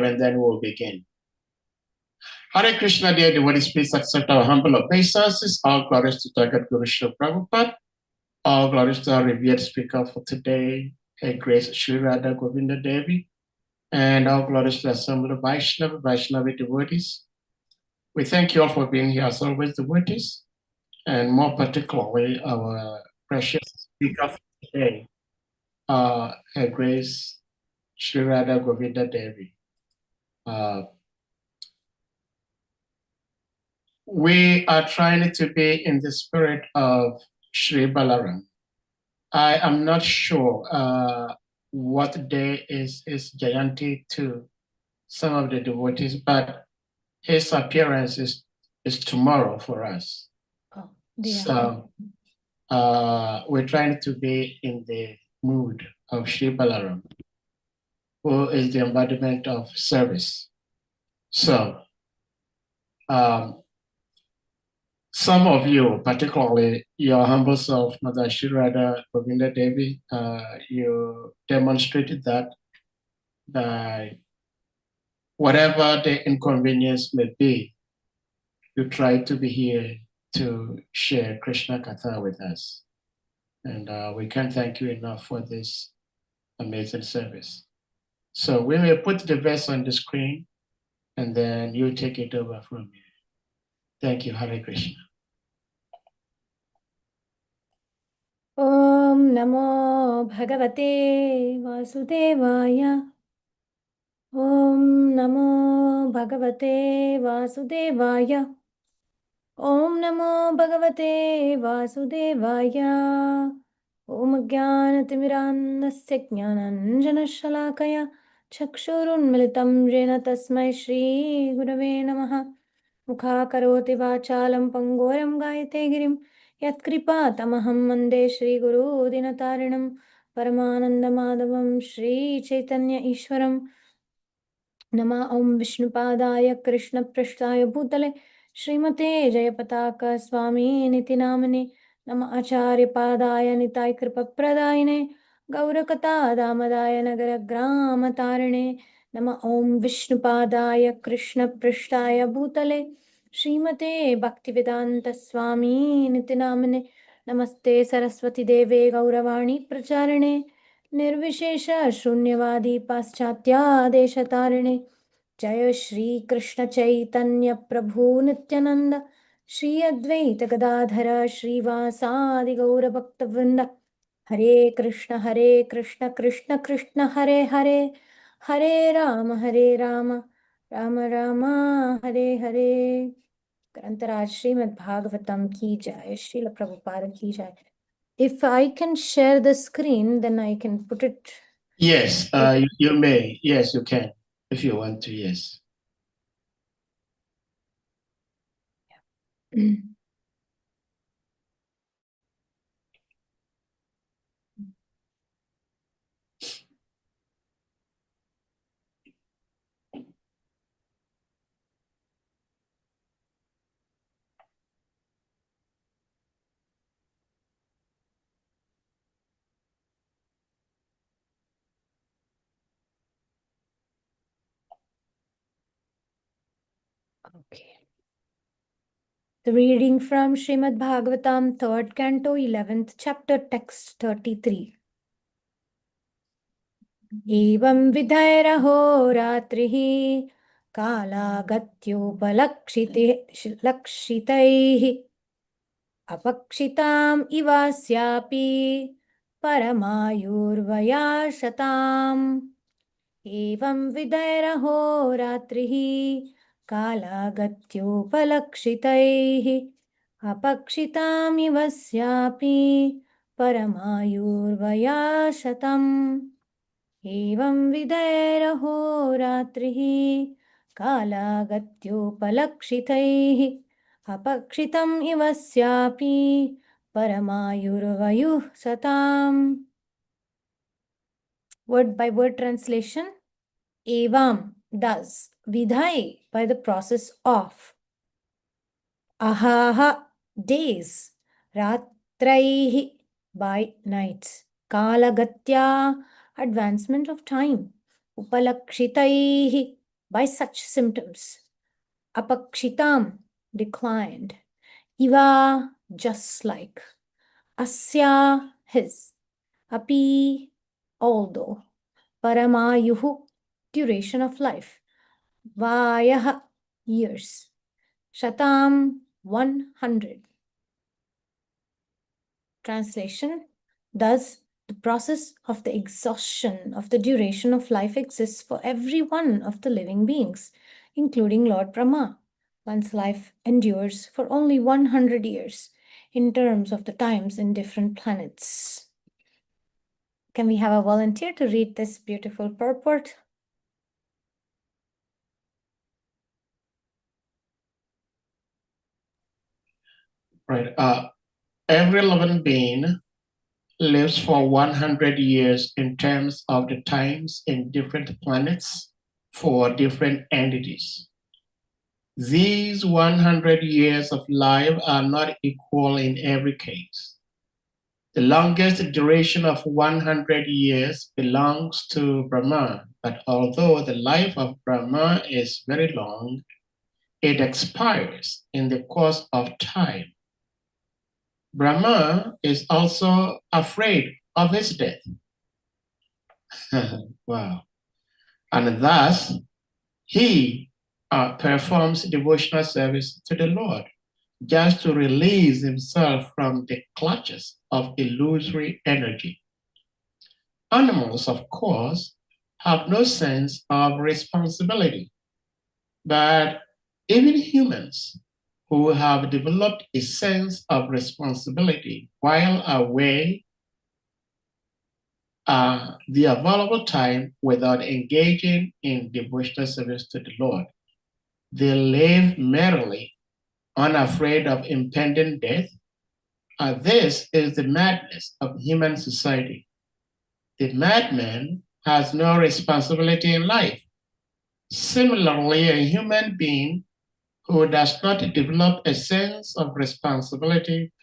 and then we'll begin. Hare Krishna, dear devotees, please accept our humble obeisances. All glories to Jagat Guru Srila Prabhupada. All glories to our revered speaker for today, Her Grace Sri Radha Govinda Devi. And all glories to the assembled Vaishnava devotees. We thank you all for being here as always, devotees, and more particularly our precious speaker for today, Her Grace Sri Radha Govinda Devi. We are trying to be in the spirit of Sri Balaram. I am not sure what day is Jayanti to some of the devotees, but his appearance is tomorrow for us. Oh, so we're trying to be in the mood of Sri Balaram, who is the embodiment of service. So some of you, particularly your humble self, Mother Sri Radha Govinda Devi, you demonstrated that by whatever the inconvenience may be, you try to be here to share Krishna Katha with us. And we can't thank you enough for this amazing service. So we may put the verse on the screen and then you take it over from here. Thank you, Hare Krishna. Om Namo Bhagavate Vasudevaya. Om Namo Bhagavate Vasudevaya. Om Namo Bhagavate Vasudevaya. Om Jnanatimirandasya Jnananjana Chakshurunmilitam Jena Tasmai Shri Gurave Namaha. Mukha Karoti Vachalam Pangoram Gayate Girim Yatkripa Tamaham Mande Shri Guru Dinatarinam Paramananda Madhavam Shri Chaitanya Ishwaram Nama Om Vishnupadaya Krishna Prashtaya Bhutale Srimate Jayapataka Swami Niti Namane Nama Acharya Padaya Nitai Kripa Pradayane Gaurakata Damadaya Nagara Grama Tarine Nama Om Vishnupadaya Krishna Prashtaya Bhutale Srimate Bhaktivedanta Swami Niti Namane Namaste Saraswati Deve Gauravani Pracharine Nirvishesha Shunyavadi Paschatya Deshatarine Jaya Shri Krishna Chaitanya Prabhu Nityananda Shri Advaita Gadadhara Shri Vasadi Gaura Bhakta Vrinda Hare Krishna Krishna Krishna Hare Hare Hare Rama Rama Rama Hare Hare Grantaraj Srimad Bhagavatam Ki Jai Srila Prabhupada Ki Jai. If I can share the screen, then I can put it. Yes, you may. Yes, you can. If you want to, yes. Yeah. Okay. The reading from Srimad Bhagavatam, 3rd Canto, 11th Chapter, Text 33. Evam vidhairaho ratrihi kalagatyopalakshitaihi apakshitam ivasyapi paramayurvayashatam. Evam vidhairaho ratrihi kalagatyopalakshitaihi apakshitam ivasyapi paramayurvayashatam. Evam vidhairaho ratrihi kalagatyopalakshitaihi apakshitam ivasyapi paramayurvayuh satam. Word by word translation. Evam, thus, vidhai, by the process of, ahaha, days, ratraihi, by nights, kalagatya, advancement of time, upalakshitaihi, by such symptoms. Apakshitam declined. Iva, just like. Asya, his. Api, although. Paramayuhu, duration of life. Vayah, years. Shatam, 100. Translation. Thus, the process of the exhaustion of the duration of life exists for every one of the living beings, including Lord Brahma. One's life endures for only 100 years in terms of the times in different planets. Can we have a volunteer to read this beautiful purport? Right. Every living being lives for 100 years in terms of the times in different planets for different entities. These 100 years of life are not equal in every case. The longest duration of 100 years belongs to Brahma, but although the life of Brahma is very long, it expires in the course of time. Brahma is also afraid of his death. Wow. And thus, he performs devotional service to the Lord just to release himself from the clutches of illusory energy. Animals, of course, have no sense of responsibility, but even humans who have developed a sense of responsibility while away the available time without engaging in devotional service to the Lord. They live merrily, unafraid of impending death. This is the madness of human society. The madman has no responsibility in life. Similarly, a human being who does not develop a sense of responsibility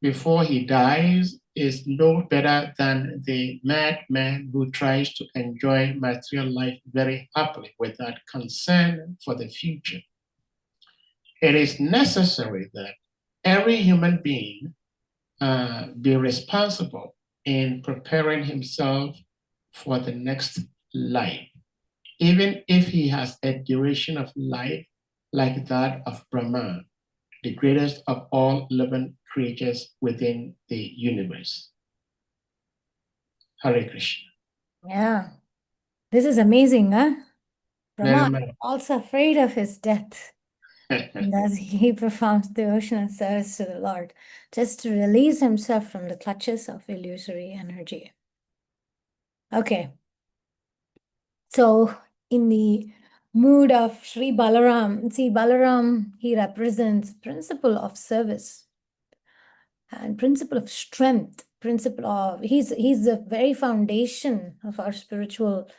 before he dies is no better than the madman who tries to enjoy material life very happily without concern for the future. It is necessary that every human being be responsible in preparing himself for the next life, even if he has a duration of life like that of Brahma, the greatest of all living creatures within the universe. Hare Krishna. Yeah, this is amazing, huh? Very Brahma much. is also afraid of his death. And thus he performs devotional service to the Lord, just to release himself from the clutches of illusory energy. Okay. So in the mood of Sri Balaram, see, Balaram, he represents principle of service and principle of strength, principle of, he's the very foundation of our spiritual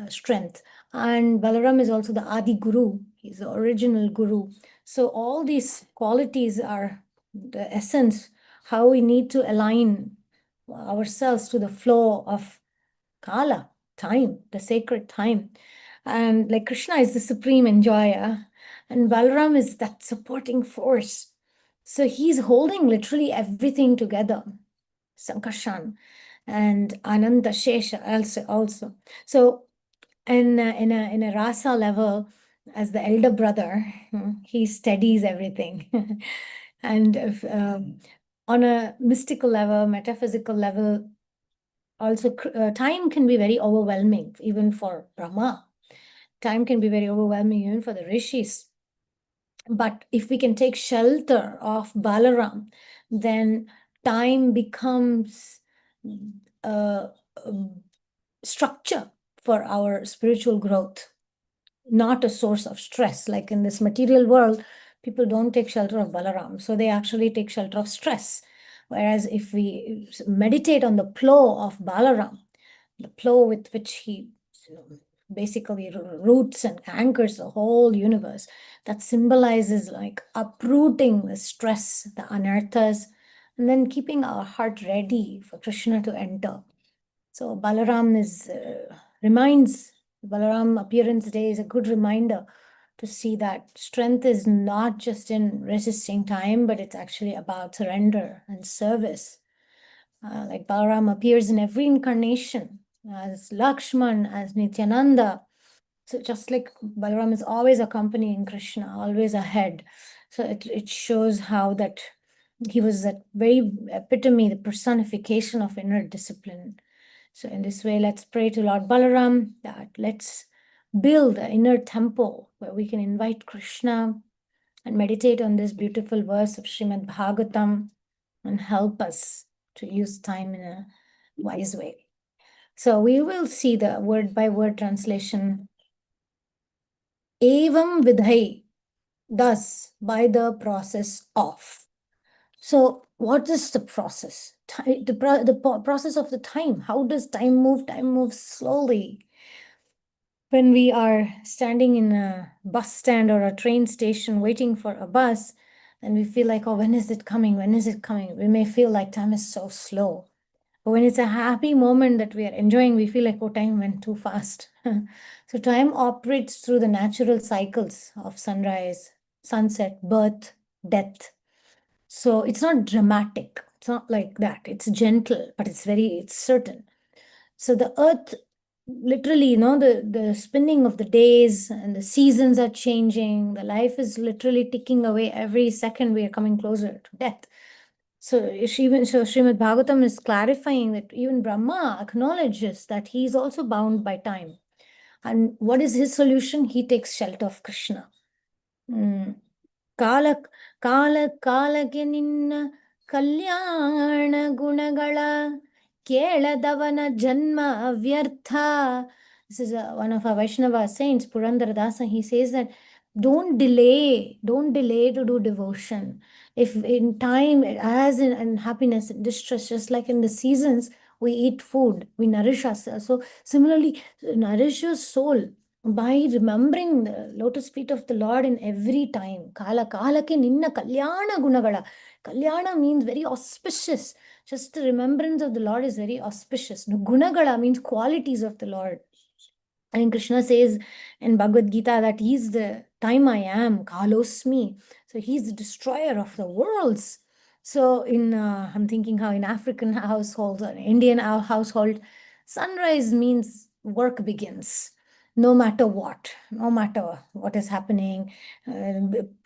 strength. And Balaram is also the Adi Guru. He's the original Guru. So all these qualities are the essence, how we need to align ourselves to the flow of Kala, time, the sacred time. And like Krishna is the supreme enjoyer, and Balaram is that supporting force. So he's holding literally everything together. Sankarshan and Ananda Shesha also. So in a rasa level, as the elder brother, he steadies everything. And if, on a mystical level, metaphysical level, also time can be very overwhelming, even for Brahma. Time can be very overwhelming even for the rishis. But if we can take shelter of Balaram, then time becomes a structure for our spiritual growth, not a source of stress. Like in this material world, people don't take shelter of Balaram, so they actually take shelter of stress. Whereas if we meditate on the flow of Balaram, the flow with which he basically roots and anchors the whole universe, that symbolizes like uprooting the stress, the anarthas, and then keeping our heart ready for Krishna to enter. So Balaram reminds Balaram Appearance Day is a good reminder to see that strength is not just in resisting time, but it's actually about surrender and service. Like Balaram appears in every incarnation as Lakshman, as Nityananda. So just like Balaram is always accompanying Krishna, always ahead. So it shows how that he was that very epitome, the personification of inner discipline. So in this way, let's pray to Lord Balaram that let's build an inner temple where we can invite Krishna and meditate on this beautiful verse of Srimad Bhagavatam and help us to use time in a wise way. So we will see the word by word translation. Evam vidhai, thus by the process of. So what is the process? The process of the time. How does time move? Time moves slowly. When we are standing in a bus stand or a train station waiting for a bus, and we feel like, oh, when is it coming? When is it coming? We may feel like time is so slow. But when it's a happy moment that we are enjoying, we feel like, oh, time went too fast. So time operates through the natural cycles of sunrise, sunset, birth, death. So it's not dramatic. It's not like that. It's gentle, but it's certain. So the earth, literally, the spinning of the days and the seasons are changing. The life is literally ticking away. Every second we are coming closer to death. So Srimad Bhagavatam is clarifying that even Brahma acknowledges that he is also bound by time. And what is his solution? He takes shelter of Krishna. ಕಾಲ ಕಾಲ ಕಾಲಕ್ಕೆ ನಿನ್ನ ಕಲ್ಯಾಣ ಗುಣಗಳ ಕೇಳದವನ ಜನ್ಮ ಅವ್ಯರ್ಥ. This is one of our Vaishnava saints, Purandaradasa. He says that don't delay to do devotion. If in time, as in happiness and distress, just like in the seasons, we eat food, we nourish ourselves. So similarly, nourish your soul by remembering the lotus feet of the Lord in every time. Kala kalake ninna kalyana gunagala. Kalyana means very auspicious. Just the remembrance of the Lord is very auspicious. No, gunagala means qualities of the Lord. And Krishna says in Bhagavad Gita that he's the time I am, Kalosmi. So he's the destroyer of the worlds. So I'm thinking how in African households or Indian household, sunrise means work begins. No matter what is happening,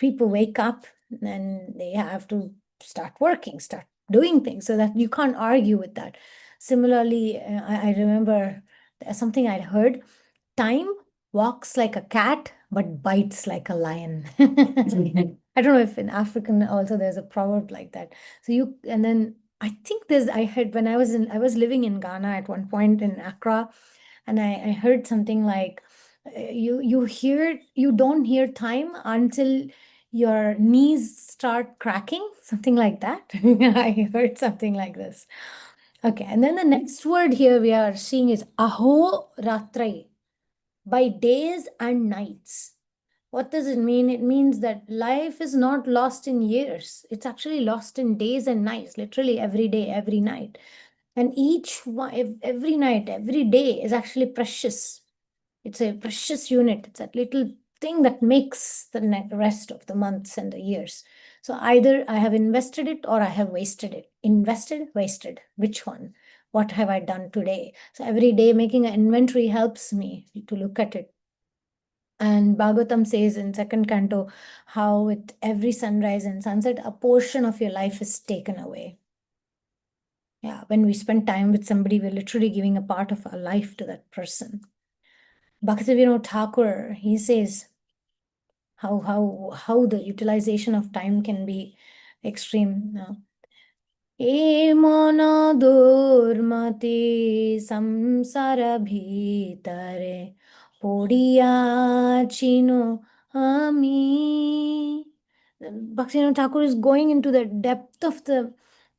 people wake up and they have to start working, start doing things, so that you can't argue with that. Similarly, I remember something I'd heard. Time walks like a cat, but bites like a lion. I don't know if in African also there's a proverb like that. So and then I think I heard when I was living in Ghana at one point in Accra, and I heard something like, you don't hear time until your knees start cracking, something like that. I heard something like this. Okay, and then the next word here we are seeing is aho ratrai, by days and nights. What does it mean? It means that life is not lost in years. It's actually lost in days and nights, literally every day, every night. And every night, every day is actually precious. It's a precious unit. It's a little thing that makes the rest of the months and the years. So either I have invested it or I have wasted it. Invested, wasted. Which one? What have I done today? So every day making an inventory helps me to look at it. And Bhagavatam says in second canto how with every sunrise and sunset, a portion of your life is taken away. Yeah, when we spend time with somebody, we're literally giving a part of our life to that person. Bhaktivinoda Thakur, he says how the utilization of time can be extreme. ए मन दुर्मति संसार भीतरे पड़िया चिनो ami. Bhaktivinoda Thakur is going into the depth of the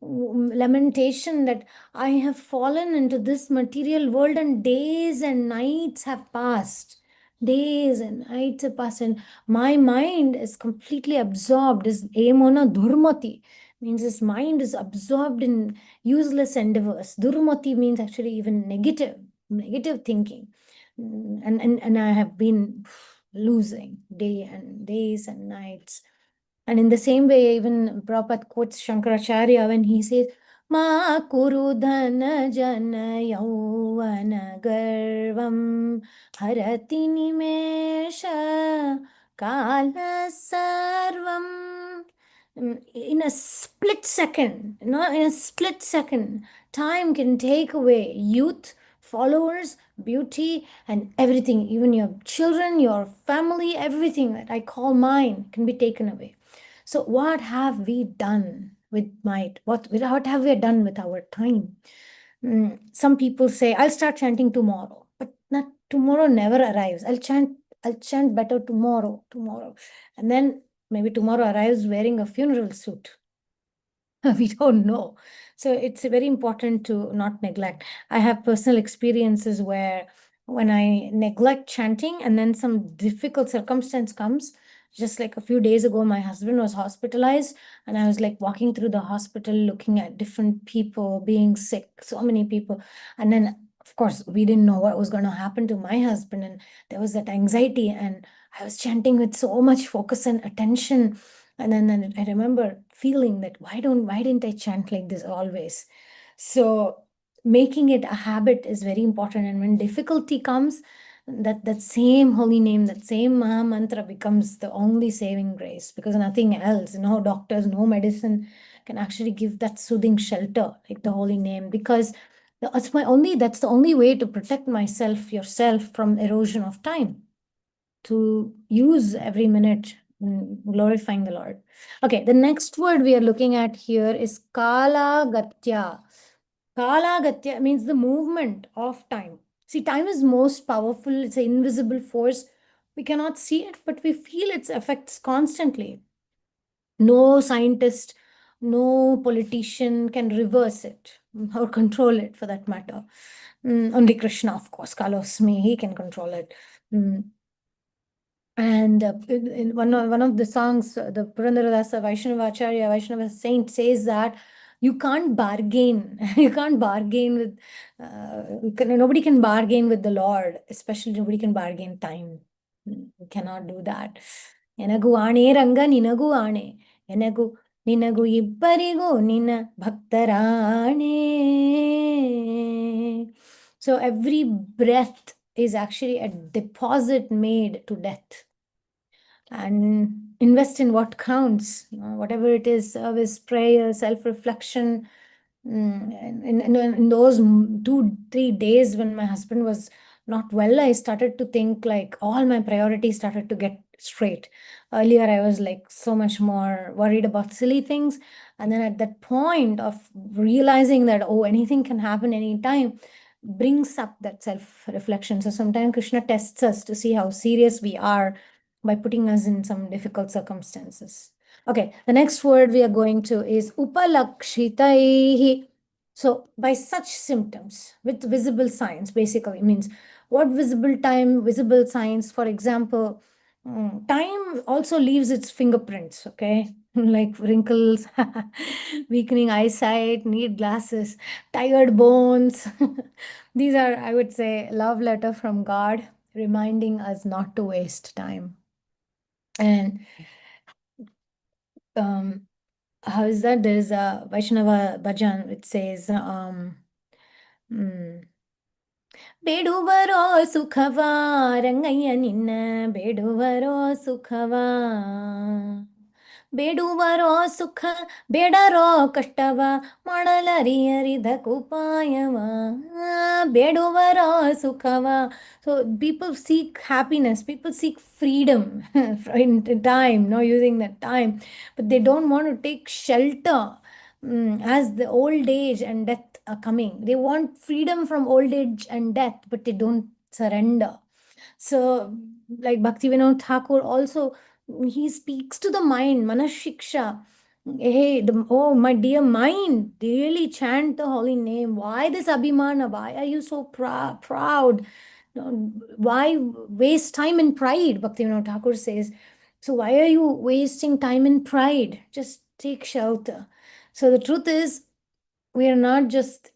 lamentation that I have fallen into this material world and days and nights have passed. Days and nights have passed and my mind is completely absorbed. Is emona durmati, means his mind is absorbed in useless endeavors. Durmati means actually even negative thinking. And I have been losing days and nights. And in the same way, even Prabhupada quotes Shankaracharya when he says, Ma kuru dhana jana yauvana garvam harati nimesha kala sarvam. In a split second, in a split second, time can take away youth, followers, beauty, and everything. Even your children, your family, everything that I call mine can be taken away. So what have we done with what have we done with our time? Some people say, I'll start chanting tomorrow, but not tomorrow never arrives. I'll chant better tomorrow. And then maybe tomorrow arrives wearing a funeral suit. We don't know. So it's very important to not neglect. I have personal experiences where when I neglect chanting and then some difficult circumstance comes, just like a few days ago, my husband was hospitalized, and I was like walking through the hospital looking at different people being sick, so many people. And then, of course, we didn't know what was going to happen to my husband, and there was that anxiety, and I was chanting with so much focus and attention. And then I remember feeling that why didn't I chant like this always? So making it a habit is very important. And when difficulty comes, that same holy name, that same Maha Mantra becomes the only saving grace, because nothing else, no doctors, no medicine can actually give that soothing shelter like the holy name, because that's the only way to protect yourself from erosion of time, to use every minute glorifying the Lord. Okay, the next word we are looking at here is Kala Gatya. Kala Gatya means the movement of time. See, time is most powerful. It's an invisible force. We cannot see it, but we feel its effects constantly. No scientist, no politician can reverse it or control it for that matter. Only Krishna, of course, Kalosmi, he can control it. And in one of the songs, the Purandaradasa Vaishnavacharya, Vaishnava saint, says that you can't bargain. You can't bargain with, nobody can bargain with the Lord, especially nobody can bargain time. You cannot do that. Enagu aane ranga ninagu aane. Enagu ninagu ibbarigu nina bhaktarane. So every breath is actually a deposit made to death. And invest in what counts, whatever it is, service, prayer, self-reflection. In those 2-3 days when my husband was not well, I started to think like all my priorities started to get straight. Earlier, I was like so much more worried about silly things. And then at that point of realizing that, oh, anything can happen anytime, brings up that self-reflection. So sometimes Krishna tests us to see how serious we are by putting us in some difficult circumstances. Okay, the next word we are going to is upalakshitaihi. So by such symptoms with visible signs, basically means what visible signs, for example, time also leaves its fingerprints, okay? Like wrinkles, weakening eyesight, need glasses, tired bones. These are, I would say, love letter from God reminding us not to waste time. And how is that? There is a Vaishnava bhajan which says, ಬೇಡುವರೋ ಸುಖವ ರಂಗಯ್ಯ ನಿನ್ನ ಬೇಡುವರೋ ಸುಖವ ಬೇಡುವರೋ ಸುಖ ಬೇಡರೋ ಕಷ್ಟವ ಮಾಡಲರಿಯರಿದ ಕುಪಾಯವ ಬೇಡುವರೋ ಸುಖವ. So people seek happiness, people seek freedom in time, no using that time, but they don't want to take shelter as the old age and death are coming. They want freedom from old age and death, but they don't surrender. So like Bhaktivinoda Thakur also, he speaks to the mind, manashiksha. Hey, oh my dear mind, really chant the holy name. Why this abhimana? Why are you so proud? Why waste time in pride? Bhaktivinoda Thakur says. So why are you wasting time in pride? Just take shelter. So the truth is, we are not just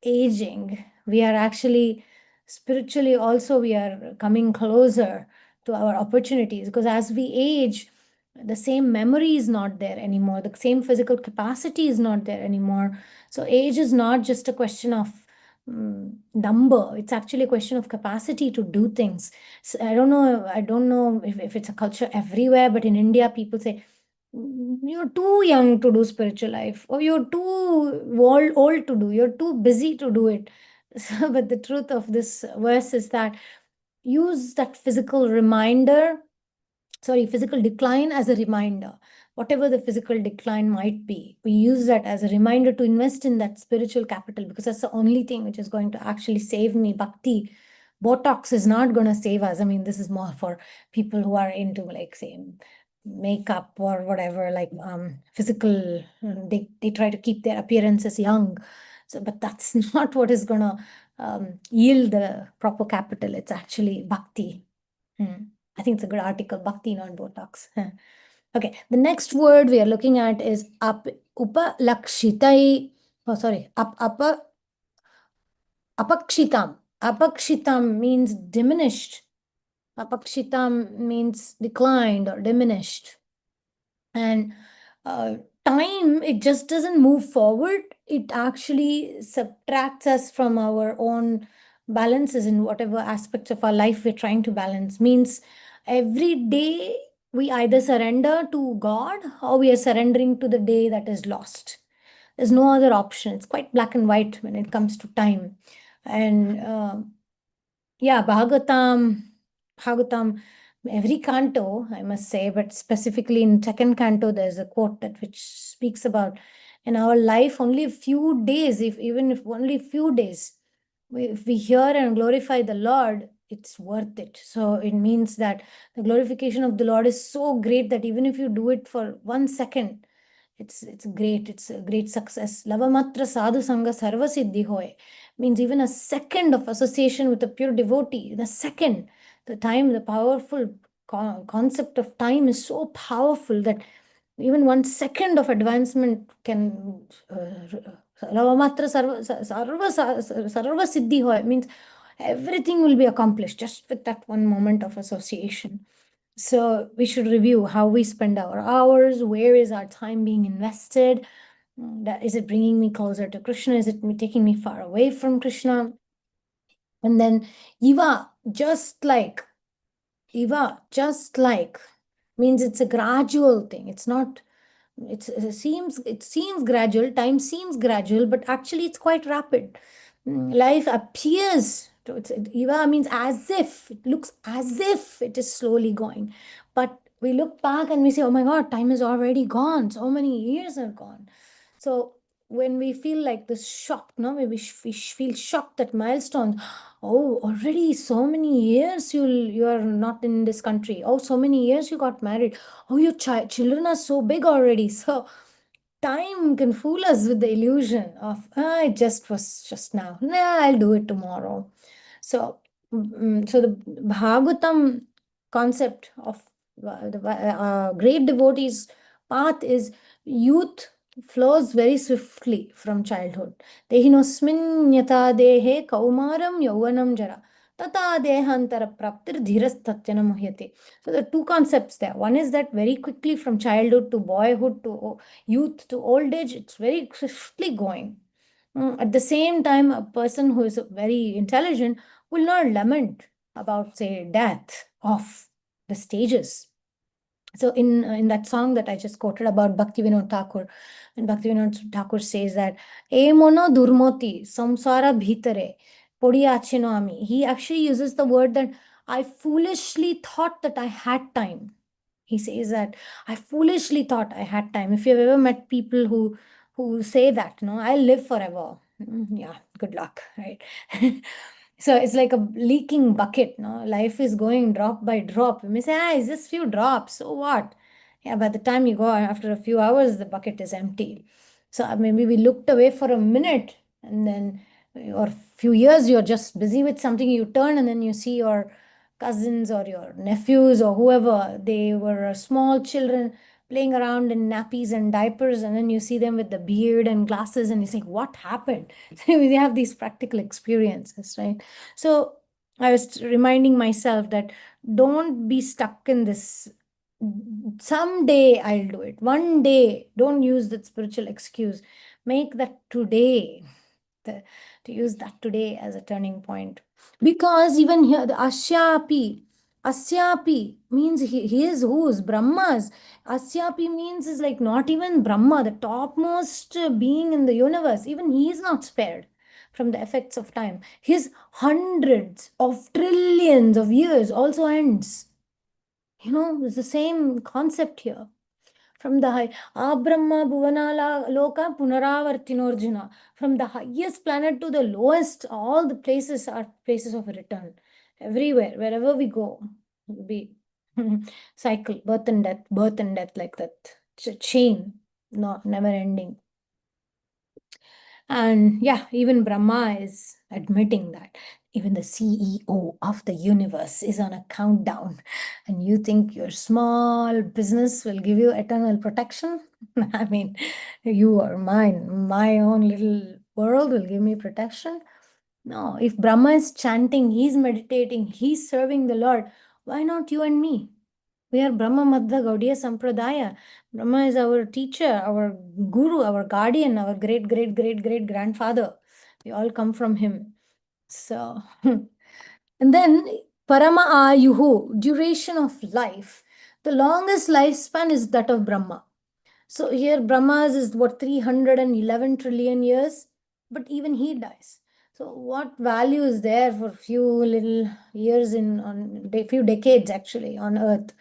aging, we are actually spiritually also we are coming closer to our opportunities, because as we age, the same memory is not there anymore, the same physical capacity is not there anymore. So age is not just a question of number, it's actually a question of capacity to do things. So I don't know if it's a culture everywhere, but in India people say, you're too young to do spiritual life, or you're too old to do, you're too busy to do it. So, but the truth of this verse is that use that physical decline as a reminder. Whatever the physical decline might be, we use that as a reminder to invest in that spiritual capital, because that's the only thing which is going to actually save me. Bhakti, Botox is not going to save us. I mean, this is more for people who are into, like, say, makeup or whatever, like physical, they try to keep their appearances young. So, but that's not what is going to yield the proper capital. It's actually bhakti. I think it's a good article, bhakti, not Botox. Okay, the next word we are looking at is upalakshitai. Oh, sorry, apakshitam. Apakshitam means diminished. Apakshitam means declined or diminished. And time, it just doesn't move forward. It actually subtracts us from our own balances in whatever aspects of our life we're trying to balance. Means every day we either surrender to God or we are surrendering to the day that is lost. There's no other option. It's quite black and white when it comes to time. And yeah, Bhagavatam, every canto, I must say, but specifically in second canto, there's a quote that which speaks about in our life only a few days, even if only a few days, if we hear and glorify the Lord, it's worth it. So it means that the glorification of the Lord is so great that even if you do it for 1 second, it's great. It's a great success. Lavamatra sadhu sangha sarva siddhi hoy means even a second of association with a pure devotee, the second, the time, the powerful concept of time is so powerful that even 1 second of advancement can Lavamatra sarva siddhi hoy means everything will be accomplished just with that one moment of association. So we should review how we spend our hours, where is our time being invested, is it bringing me closer to Krishna, is it taking me far away from Krishna? And then Eva, just like means it's a gradual thing. It's not, it seems gradual, time seems gradual, but actually it's quite rapid. Life appears to, Eva means as if, it looks as if it is slowly going. But we look back and we say, oh my God, time is already gone. So many years are gone. So when we feel like this shock, no, maybe we feel shocked at milestones. Oh, already so many years you are not in this country. Oh, so many years you got married. Oh, your children are so big already. So time can fool us with the illusion of, it just was just now. Nah, I'll do it tomorrow. So, so the Bhagavatam concept of the great devotees' path is youth flows very swiftly from childhood. Dehinosmin yata dehe kaumaram yauvanam jara. Tata dehantara praptir dhirastatya muhyate. So the two concepts there. One is that very quickly from childhood to boyhood to youth to old age, it's very swiftly going. At the same time, a person who is very intelligent will not lament about, say, death of the stages. So in that song that I just quoted about Bhaktivinoda Thakur, and Bhaktivinoda Thakur says that E mono durmoti samsara bhitare podiachino ami. He actually uses the word that I foolishly thought that I had time. He says that I foolishly thought I had time. If you've ever met people who say that, I'll live forever. Yeah, good luck, right? So it's like a leaking bucket, no? Life is going drop by drop. You may say, it's just few drops, so what? Yeah, by the time you go, after a few hours, the bucket is empty. So maybe we looked away for a minute and then, or a few years, you're just busy with something, you turn and then you see your cousins or your nephews or whoever, they were small children playing around in nappies and diapers, and then you see them with the beard and glasses and you think, what happened? We have these practical experiences, right? So I was reminding myself that don't be stuck in this. Someday I'll do it. One day. Don't use that spiritual excuse. Make that today. To use that today as a turning point. Because even here, the Asyapi means he is whose? Brahma's. Asyapi means is like not even Brahma, the topmost being in the universe. Even he is not spared from the effects of time. His hundreds of trillions of years also ends. It's the same concept here. From the high, Abrahma Bhuvanala Loka Punaravartinorjuna. From the highest planet to the lowest, all the places are places of return. Everywhere, wherever we go, be cycle, birth and death, like that. It's a chain, no, never ending. And yeah, even Brahma is admitting that. Even the CEO of the universe is on a countdown. And you think your small business will give you eternal protection? I mean, you or mine, my own little world will give me protection? No, if Brahma is chanting, he's meditating, he's serving the Lord, why not you and me? We are Brahma Madhva Gaudiya Sampradaya. Brahma is our teacher, our guru, our guardian, our great, great, great, great grandfather. We all come from him. So, and then Parama Ayuhu, duration of life. The longest lifespan is that of Brahma. So here Brahma's is what 311 trillion years, but even he dies. So what value is there for few little years few decades actually on earth?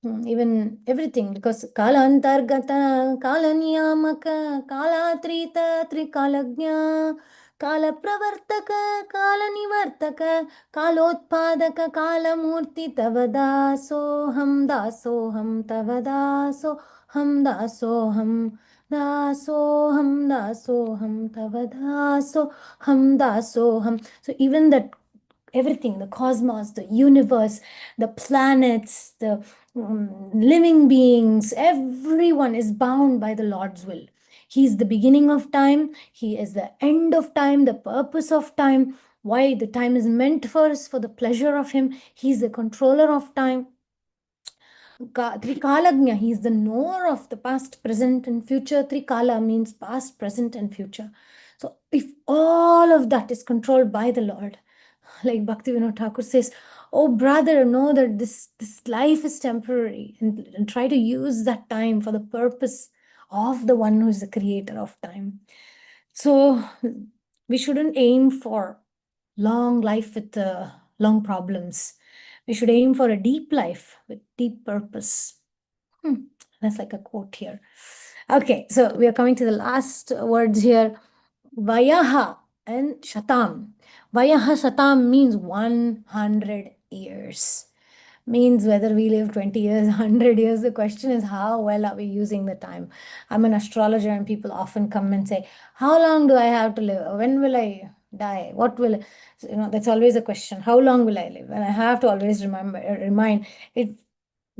Even everything, because Kalantargata, Kalaniyamaka, Kalatrita, Trikalagnya, Kala Pravartaka, Kala Nivartaka, Kalotpadaka, Kalamurti Tavadasoham Dasoham Tavadaso Ham Dasoham Dasoham Dasoham Tavadaso Ham Dasoham. So even that everything, the cosmos, the universe, the planets, the living beings, everyone is bound by the Lord's will. He is the beginning of time. He is the end of time, the purpose of time. Why the time is meant for us, for the pleasure of Him. He is the controller of time. Trikalagnya, he is the knower of the past, present, and future. Trikala means past, present, and future. So if all of that is controlled by the Lord, like Bhaktivinoda Thakur says, oh brother, know that this life is temporary, and try to use that time for the purpose of the one who is the creator of time. So we shouldn't aim for long life with long problems. We should aim for a deep life with deep purpose. That's like a quote here. Okay, so we are coming to the last words here. Vayaha and Shatam. Vayaha Shatam means 100 years. Means whether we live 20 years, 100 years. The question is, how well are we using the time? I'm an astrologer, and people often come and say, how long do I have to live? When will I die? What will, that's always a question. How long will I live? And I have to always remind, it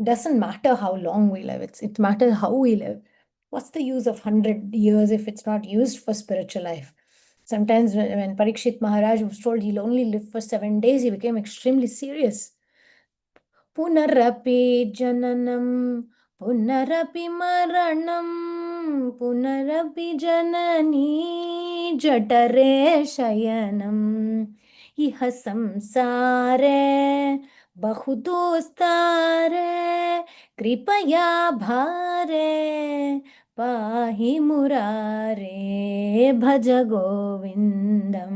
doesn't matter how long we live. It matters how we live. What's the use of 100 years if it's not used for spiritual life? Sometimes when Parikshit Maharaj was told he'll only live for 7 days, he became extremely serious. Punarapi jananam, punarapi maranam, punarapi janani jatare shayanam. Iha samsare bahudostare kripaya bhare pahi murare bhaja govindam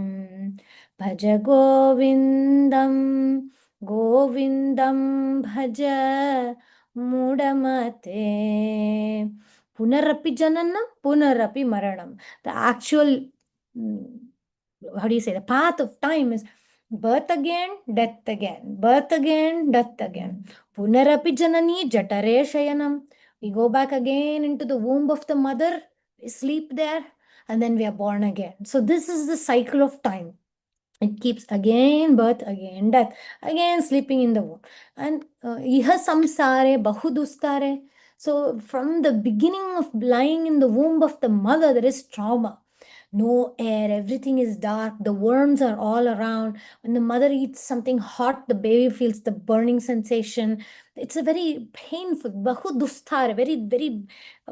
bhaja govindam Govindam bhaja mudamate. Punarapi jananam, punarapi maranam. The actual, how do you say, the path of time is birth again, death again, birth again, death again. Punarapi janani jatare shayanam. We go back again into the womb of the mother, we sleep there, and then we are born again. So this is the cycle of time. It keeps again birth, again death, again sleeping in the womb. And iha samsare bahudustare. So from the beginning of lying in the womb of the mother, there is trauma. no air, everything is dark, the worms are all around. When the mother eats something hot, the baby feels the burning sensation. It's a very painful, bahu dusthar, very, very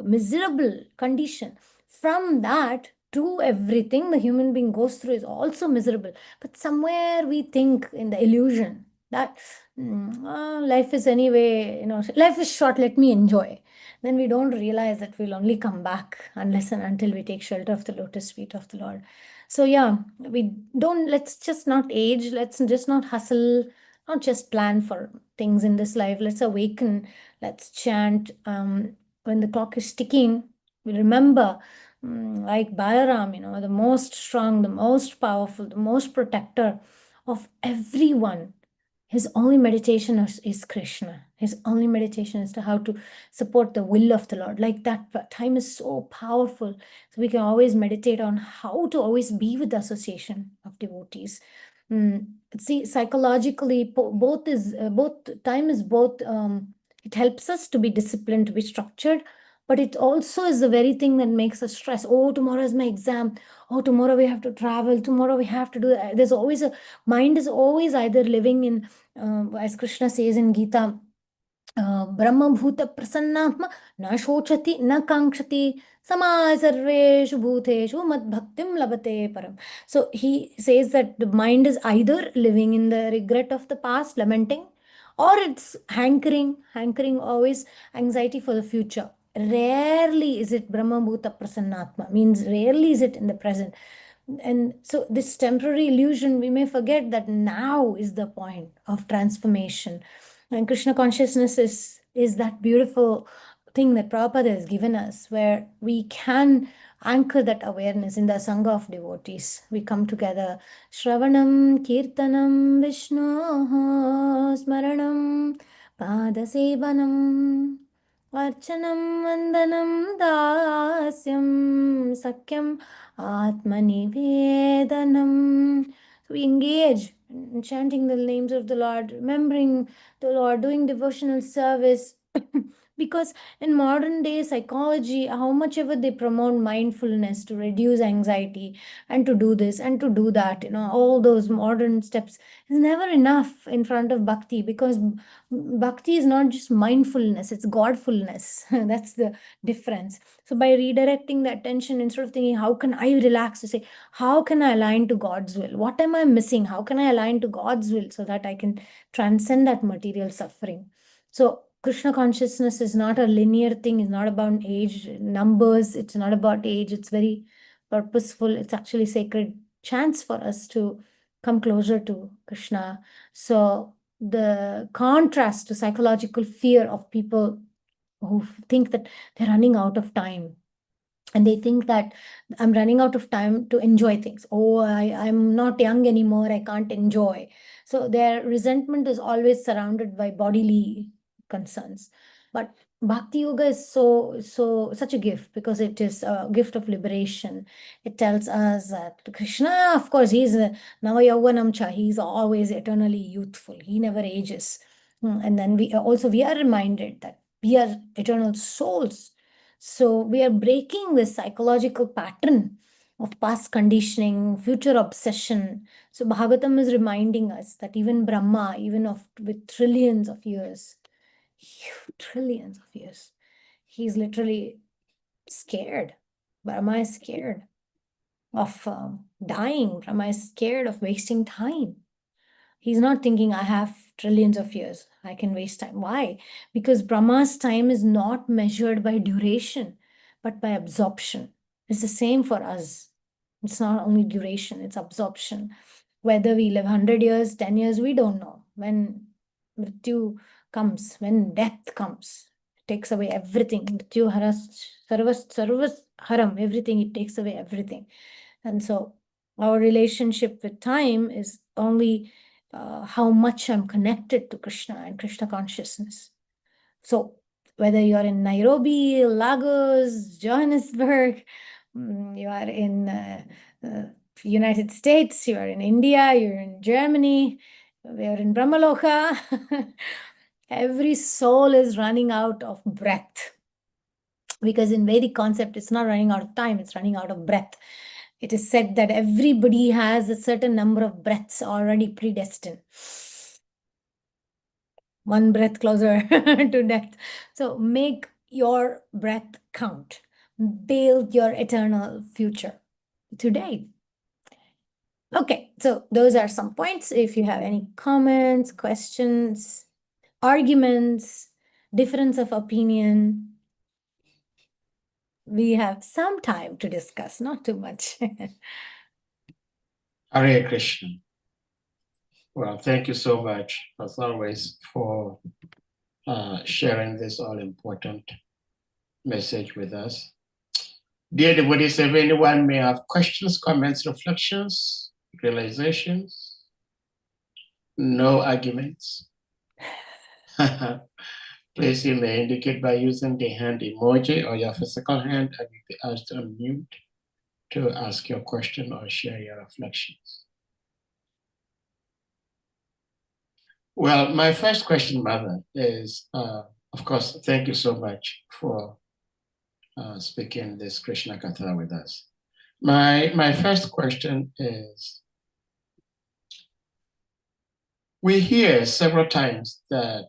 miserable condition. From that to everything the human being goes through is also miserable. But somewhere we think in the illusion that life is anyway, life is short, let me enjoy. Then we don't realize that we'll only come back unless and until we take shelter of the lotus feet of the Lord. So yeah, let's just not age, let's just not hustle, not just plan for things in this life. Let's awaken, let's chant. When the clock is ticking, we remember, like Balaram, the most strong, the most powerful, the most protector of everyone. His only meditation is Krishna. His only meditation is to how to support the will of the Lord. Like that time is so powerful. So we can always meditate on how to always be with the association of devotees. See, psychologically, both time is both. It helps us to be disciplined, to be structured, but it also is the very thing that makes us stress. Oh, tomorrow is my exam. Oh, tomorrow we have to travel. Tomorrow we have to do. There's always a mind is always either living in, as Krishna says in Gita, ब्रह्मभूत प्रसन्नात्मा न शोचति न कांक्षति समाय सर्वेषु भूतेषु मद्भक्तिं लभते param. So he says that the mind is either living in the regret of the past, lamenting, or it's hankering always anxiety for the future. Rarely is it brahmabhuta prasannatma, means rarely is it in the present. And so this temporary illusion, we may forget that now is the point of transformation. And Krishna consciousness is that beautiful thing that Prabhupada has given us, where we can anchor that awareness in the Sangha of devotees. We come together, Shravanam, Kirtanam, Vishnu, Smaranam, Padasevanam, Archanam, Vandanam, Dasyam, Sakyam, Atmanivedanam. So we engage in chanting the names of the Lord, remembering the Lord, doing devotional service. Because in modern day psychology, how much ever they promote mindfulness to reduce anxiety and to do this and to do that, all those modern steps is never enough in front of bhakti, because bhakti is not just mindfulness, it's godfulness. That's the difference. So by redirecting the attention, instead of thinking, how can I relax, to say, how can I align to God's will? What am I missing? How can I align to God's will so that I can transcend that material suffering? So Krishna consciousness is not a linear thing. It's not about age, numbers. It's not about age. It's very purposeful. It's actually sacred chance for us to come closer to Krishna. So the contrast to psychological fear of people who think that they're running out of time, and they think that I'm running out of time to enjoy things. Oh, I'm not young anymore, I can't enjoy. So their resentment is always surrounded by bodily concerns. But Bhakti Yoga is such a gift, because it is a gift of liberation. It tells us that Krishna, of course, he's Navayauvanam cha, he's always eternally youthful. He never ages. And then we are reminded that we are eternal souls. So we are breaking this psychological pattern of past conditioning, future obsession. So Bhagavatam is reminding us that even Brahma, with trillions of years, trillions of years, he's literally scared. Brahma is scared of dying. Brahma is scared of wasting time. He's not thinking, I have trillions of years, I can waste time. Why? Because Brahma's time is not measured by duration, but by absorption. It's the same for us. It's not only duration, it's absorption. Whether we live 100 years, 10 years, we don't know. When Mrityu comes, when death comes, it takes away everything. Mrityu haras sarvas haram, everything, it takes away everything. And so our relationship with time is only how much I'm connected to Krishna and Krishna consciousness. So whether you're in Nairobi, Lagos, Johannesburg, you are in United States, you are in India, you're in Germany, we are in Brahmaloka, every soul is running out of breath. Because in Vedic concept, it's not running out of time, it's running out of breath. It is said that everybody has a certain number of breaths already predestined. One breath closer to death. So make your breath count. Build your eternal future today. Okay, so those are some points. If you have any comments, questions, arguments, difference of opinion, we have some time to discuss, not too much. Hare Krishna. Well, thank you so much, as always, for sharing this all-important message with us. Dear devotees, if anyone may have questions, comments, reflections, realizations, no arguments, please you may indicate by using the hand emoji or your physical hand, and you'll be asked to unmute to ask your question or share your reflections. Well, my first question, Mother, is, of course, thank you so much for speaking this Krishna Katha with us. My first question is, we hear several times that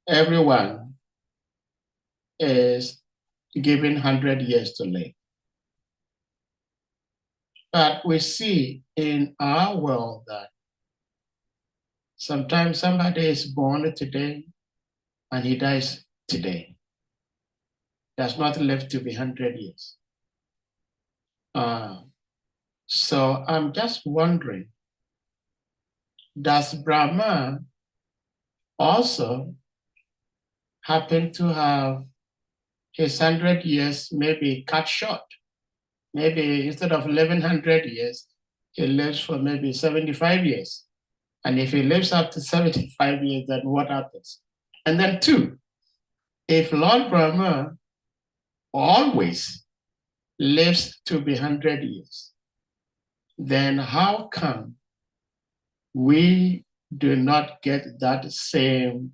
everyone is given 100 years to live. But we see in our world that sometimes somebody is born today and he dies today. Does not live to be 100 years. So I'm just wondering, does Brahma also happen to have his 100 years maybe cut short? Maybe instead of 1100 years, he lives for maybe 75 years. And if he lives up to 75 years, then what happens? And then two, if Lord Brahma always lives to be 100 years, then how come we do not get that same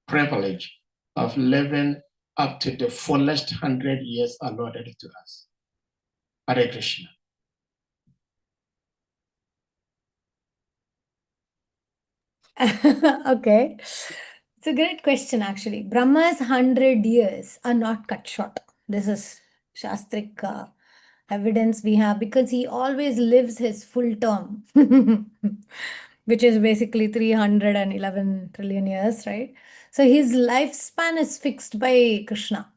privilege of living up to the fullest 100 years allotted to us? Hare Krishna. Okay, it's a great question actually. Brahma's 100 years are not cut short. This is Shastric evidence we have because he always lives his full term, which is basically 311 trillion years, right? So his lifespan is fixed by Krishna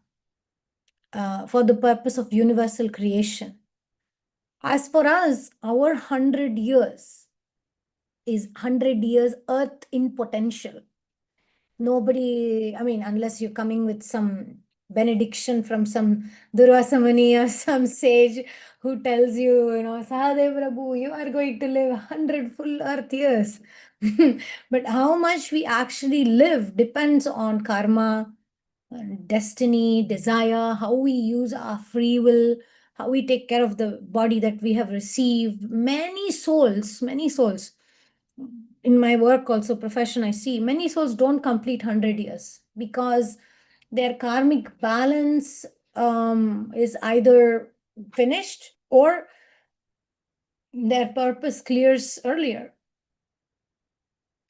for the purpose of universal creation. As for us, our 100 years is 100 years earth in potential. Nobody, I mean, unless you're coming with some benediction from some Durvasa Muni or some sage who tells you, Sahadev Prabhu, you are going to live 100 full earth years. But how much we actually live depends on karma, destiny, desire, how we use our free will, how we take care of the body that we have received. Many souls, in my work also profession, I see many souls don't complete 100 years because their karmic balance is either finished or their purpose clears earlier.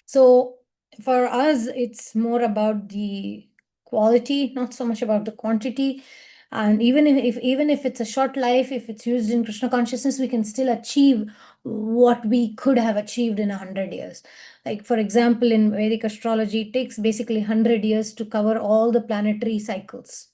So for us, it's more about the quality, not so much about the quantity. And even if it's a short life, if it's used in Krishna consciousness, we can still achieve what we could have achieved in 100 years. Like, for example, in Vedic astrology, it takes basically 100 years to cover all the planetary cycles.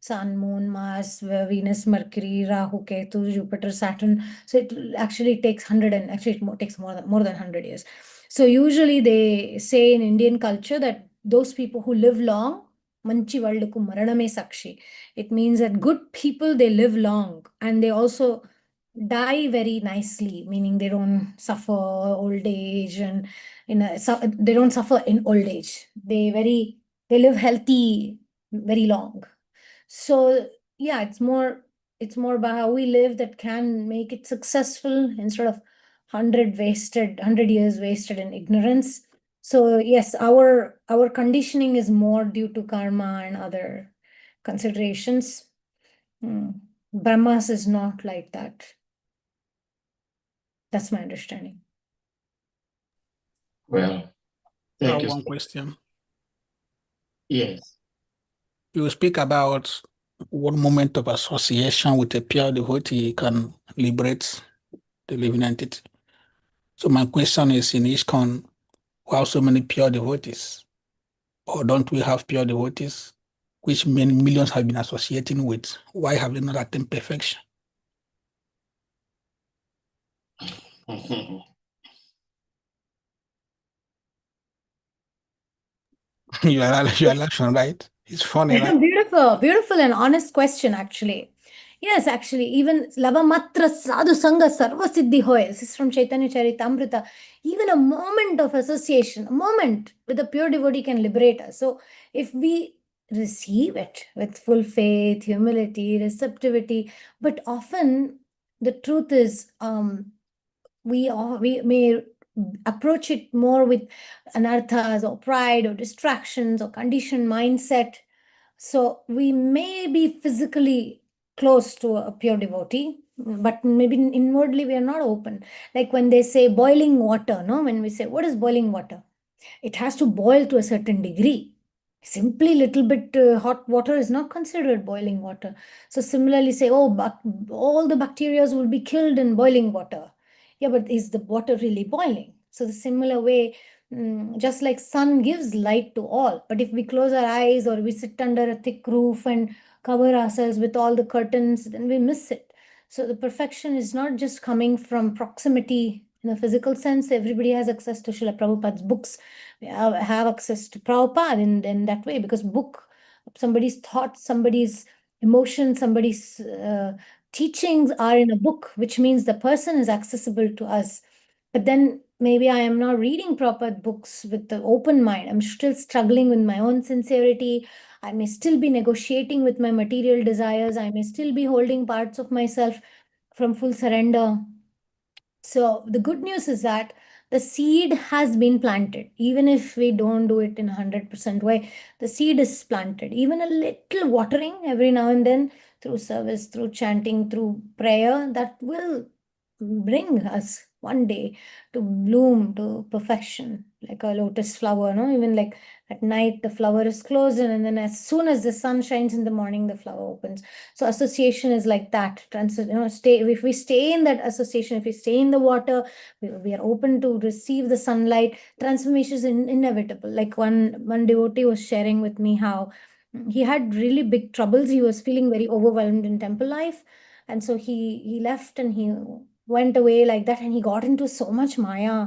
Sun, Moon, Mars, Venus, Mercury, Rahu, Ketu, Jupiter, Saturn. So it actually takes 100 and actually it takes more than 100 years. So usually they say in Indian culture that those people who live long, manchi valdaku maraname sakshi. It means that good people, they live long and they also die very nicely, meaning they don't suffer old age and they don't suffer in old age. They live healthy very long. So yeah, it's more about how we live that can make it successful instead of 100 years wasted in ignorance. So yes, our conditioning is more due to karma and other considerations. Brahmas is not like that. That's my understanding. Well, thank you. One question. Yes. You speak about one moment of association with a pure devotee can liberate the living entity. So my question is, in ISKCON, we have so many pure devotees, or don't we have pure devotees, which many millions have been associating with? Why have they not attained perfection? You are laughing, right? It's funny, right? Beautiful and honest question, actually. Yes, actually, even Labamatra Sadhu Sangha Sarva Siddhi Hoy, this is from Chaitanya Charitamrita. Even a moment of association, a moment with a pure devotee can liberate us. So if we receive it with full faith, humility, receptivity, but often the truth is, we may approach it more with anarthas or pride or distractions or conditioned mindset. So we may be physically close to a pure devotee, but maybe inwardly we are not open. Like when they say boiling water, no? When we say, what is boiling water? It has to boil to a certain degree. Simply little bit hot water is not considered boiling water. So similarly say, oh, all the bacteria will be killed in boiling water. Yeah, but is the water really boiling? So the similar way, just like sun gives light to all, but if we close our eyes or we sit under a thick roof and cover ourselves with all the curtains, then we miss it. So the perfection is not just coming from proximity in a physical sense. Everybody has access to Srila Prabhupada's books. We have access to Prabhupada in that way, because book, somebody's thoughts, somebody's emotions, somebody's teachings are in a book, which means the person is accessible to us. But then maybe I am not reading proper books with the open mind. I'm still struggling with my own sincerity. I may still be negotiating with my material desires. I may still be holding parts of myself from full surrender. So the good news is that the seed has been planted. Even if we don't do it in 100% way, the seed is planted. Even a little watering every now and then through service, through chanting, through prayer, that will bring us one day to bloom to perfection, like a lotus flower, no? Even like at night, the flower is closed, and then as soon as the sun shines in the morning, the flower opens. So association is like that. If we stay in that association, if we stay in the water, we are open to receive the sunlight, transformation is inevitable. Like one devotee was sharing with me how he had really big troubles. He was feeling very overwhelmed in temple life. And so he left and he went away like that, and he got into so much Maya.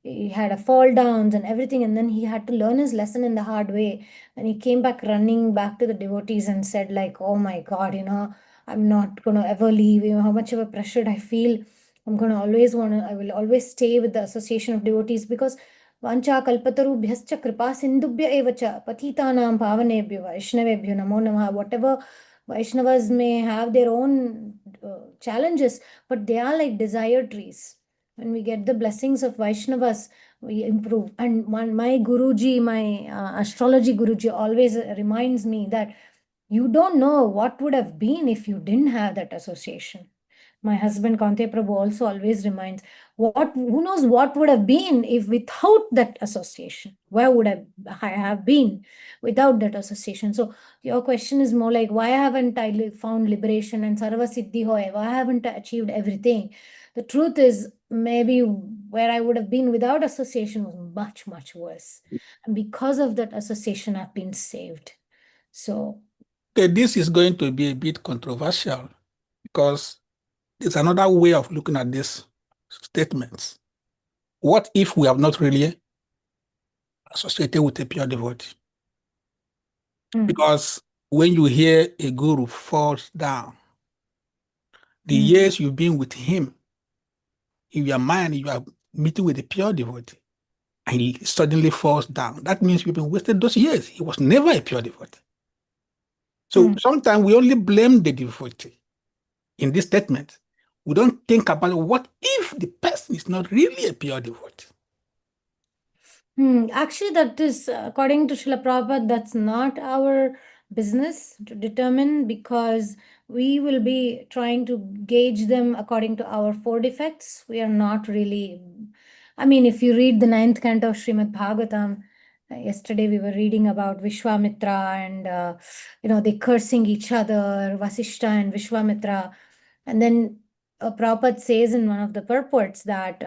He had a fall downs and everything, and then he had to learn his lesson in the hard way. And he came back running back to the devotees and said, like, oh my God, I'm not gonna ever leave. How much of a pressured I feel. I will always stay with the association of devotees, because Vancha kalpatarubhyascha kripa sindubhya evacha patitanam pavanebhyo vaishnavebhyo namo namaha. Whatever Vaishnavas may have their own challenges, but they are like desire trees. When we get the blessings of Vaishnavas, we improve. And my Guruji, my astrology Guruji always reminds me that you don't know what would have been if you didn't have that association. My husband Kante Prabhu also always reminds, who knows what would have been if without that association? Where would I have been without that association? So your question is more like, why haven't I found liberation and Sarva Siddhi Hoy? Why haven't I achieved everything? The truth is, maybe where I would have been without association was much, much worse. And because of that association, I've been saved. So okay, this is going to be a bit controversial, because there's another way of looking at these statements. What if we have not really associated with a pure devotee? Because when you hear a guru falls down, the years you've been with him, in your mind, you are meeting with a pure devotee, and he suddenly falls down. That means you've been wasted those years. He was never a pure devotee. So sometimes we only blame the devotee in this statement. We don't think about what if the person is not really a pure devotee. Actually, that is, according to Srila Prabhupada, that's not our business to determine, because we will be trying to gauge them according to our 4 defects. We are not really, I mean, if you read the 9th canto of Srimad Bhagavatam, yesterday we were reading about Vishwamitra and, they cursing each other, Vasishta and Vishwamitra. And then Prabhupada says in one of the purports that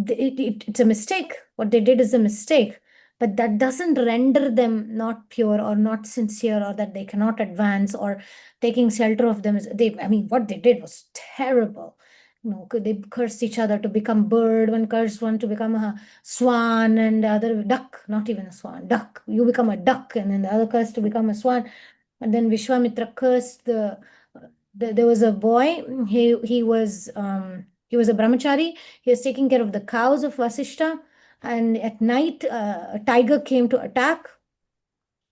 it's a mistake. What they did is a mistake, but that doesn't render them not pure or not sincere, or that they cannot advance, or taking shelter of them. I mean, what they did was terrible. They cursed each other to become bird. One cursed one to become a swan, and the other duck, not even a swan, duck. You become a duck, and then the other cursed to become a swan. And then Vishwamitra cursed there was a boy. He was a brahmachari. He was taking care of the cows of Vasishta, and at night a tiger came to attack,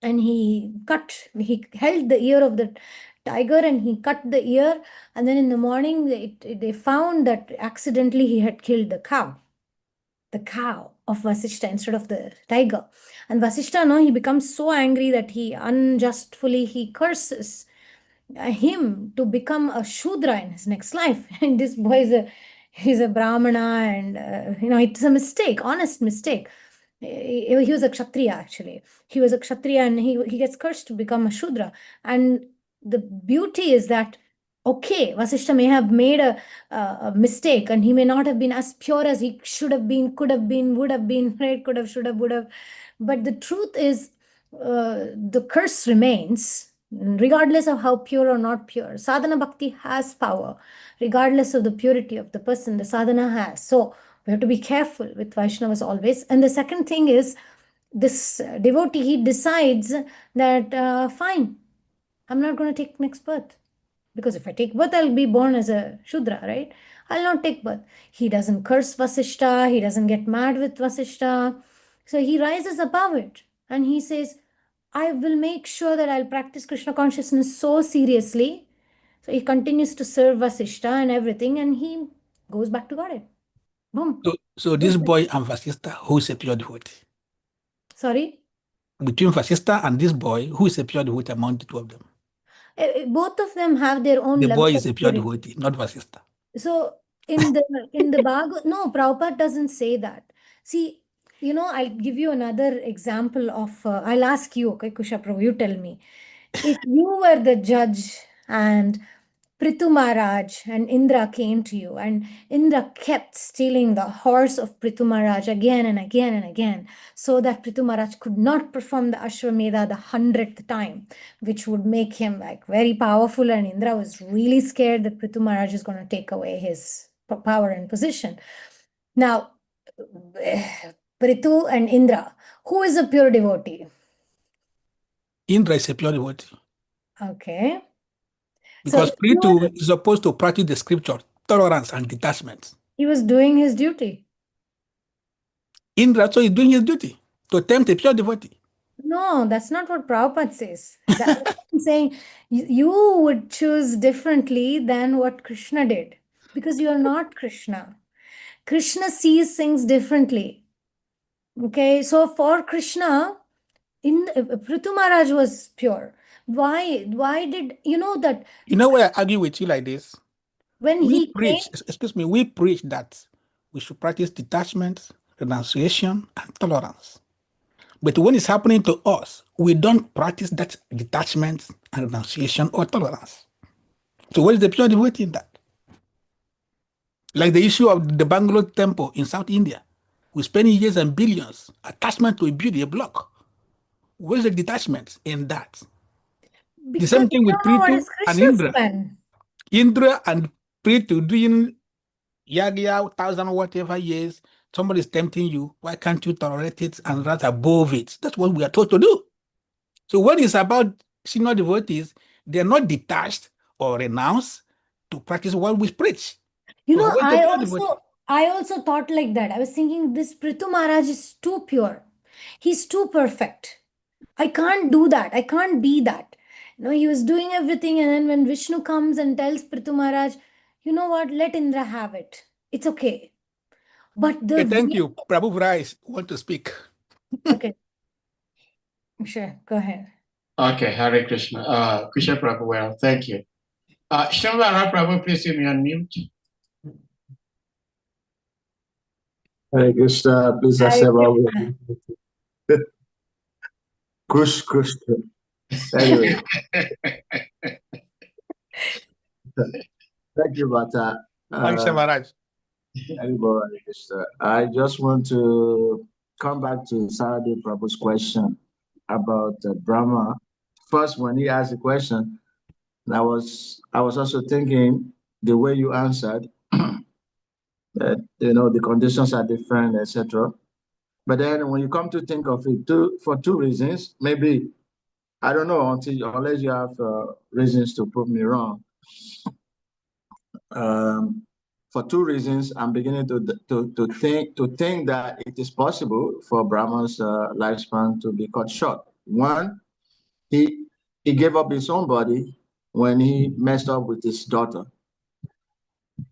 and he held the ear of the tiger and he cut the ear, and then in the morning they found that accidentally he had killed the cow of Vasishta instead of the tiger. And Vasishta, no, he becomes so angry that he unjustly curses him to become a Shudra in his next life. And this boy he's a Brahmana, and it's a mistake, honest mistake. He was a Kshatriya, actually. He was a Kshatriya, and he gets cursed to become a Shudra. And the beauty is that, okay, Vasishta may have made a mistake, and he may not have been as pure as he should have been, could have been, would have been, right? Could have, should have, would have. But the truth is, the curse remains, regardless of how pure or not pure. Sadhana bhakti has power, regardless of the purity of the person. The sadhana has. So we have to be careful with Vaishnavas always. And the second thing is, this devotee, he decides that, fine, I'm not going to take next birth. Because if I take birth, I'll be born as a Shudra, right? I'll not take birth. He doesn't curse Vasishta. He doesn't get mad with Vasishta. So he rises above it. And he says, I will make sure that I'll practice Krishna consciousness so seriously. So he continues to serve Vasishta and everything, and he goes back to Godhead. Boom. So this boy and Vasista, who is a pure devotee? Sorry? Between Vasista and this boy, who is a pure devotee among the two of them? Both of them have their own The level boy of is a pure purity. devotee, not Vasista. So in the Bhagavad, no, Prabhupada doesn't say that. See, I'll give you another example of, I'll ask you, okay, Kusha Prabhu, you tell me. If you were the judge and Prithu Maharaj and Indra came to you, and Indra kept stealing the horse of Prithu Maharaj again and again and again, so that Prithu Maharaj could not perform the Ashwamedha the 100th time, which would make him like very powerful, and Indra was really scared that Prithu Maharaj is going to take away his power and position. Now, Prithu and Indra, who is a pure devotee? Indra is a pure devotee. Okay. Because Prithu is supposed to practice the scripture, tolerance and detachment. He was doing his duty. Indra so is doing his duty to tempt a pure devotee. No, that's not what Prabhupada says. That's what I'm saying. You would choose differently than what Krishna did, because you are not Krishna. Krishna sees things differently. Okay, so for Krishna, Prithu Maharaj was pure. Why did that? You know why I argue with you like this? When we preach that we should practice detachment, renunciation, and tolerance. But when it's happening to us, we don't practice that detachment and renunciation or tolerance. So what is the pure devotee in that? Like the issue of the Bangalore temple in South India. We spend years and billions attachment to a beauty, a block. Where's the detachment in that? Because the same thing with Prithu and Indra. Plan. Indra and Prithu doing yagya 1,000 whatever years. Somebody is tempting you. Why can't you tolerate it and rise above it? That's what we are taught to do. So when it's about senior devotees, they're not detached or renounced to practice what we preach. I also thought like that. I was thinking this Prithu Maharaj is too pure. He's too perfect. I can't do that. I can't be that. He was doing everything, and then when Vishnu comes and tells Prithu Maharaj, you know what, let Indra have it. It's okay. But thank you. Prabhu Rai want to speak. Okay. Sure, go ahead. Okay, Hare Krishna. Krishna Prabhu, well, thank you. Shamvara Prabhu, please give me on mute. Hare Krishna, please Hare accept our Krishna. Kush. Anyway, thank you, Bata. Thanks, Maharaj. Hare Krishna. I just want to come back to Saradi Prabhu's question about Brahma. First, when he asked the question, I was also thinking the way you answered that the conditions are different, etc. But then when you come to think of it, for two reasons, maybe I don't know unless you have reasons to prove me wrong. For two reasons, I'm beginning to think that it is possible for Brahma's lifespan to be cut short. One, he gave up his own body when he messed up with his daughter.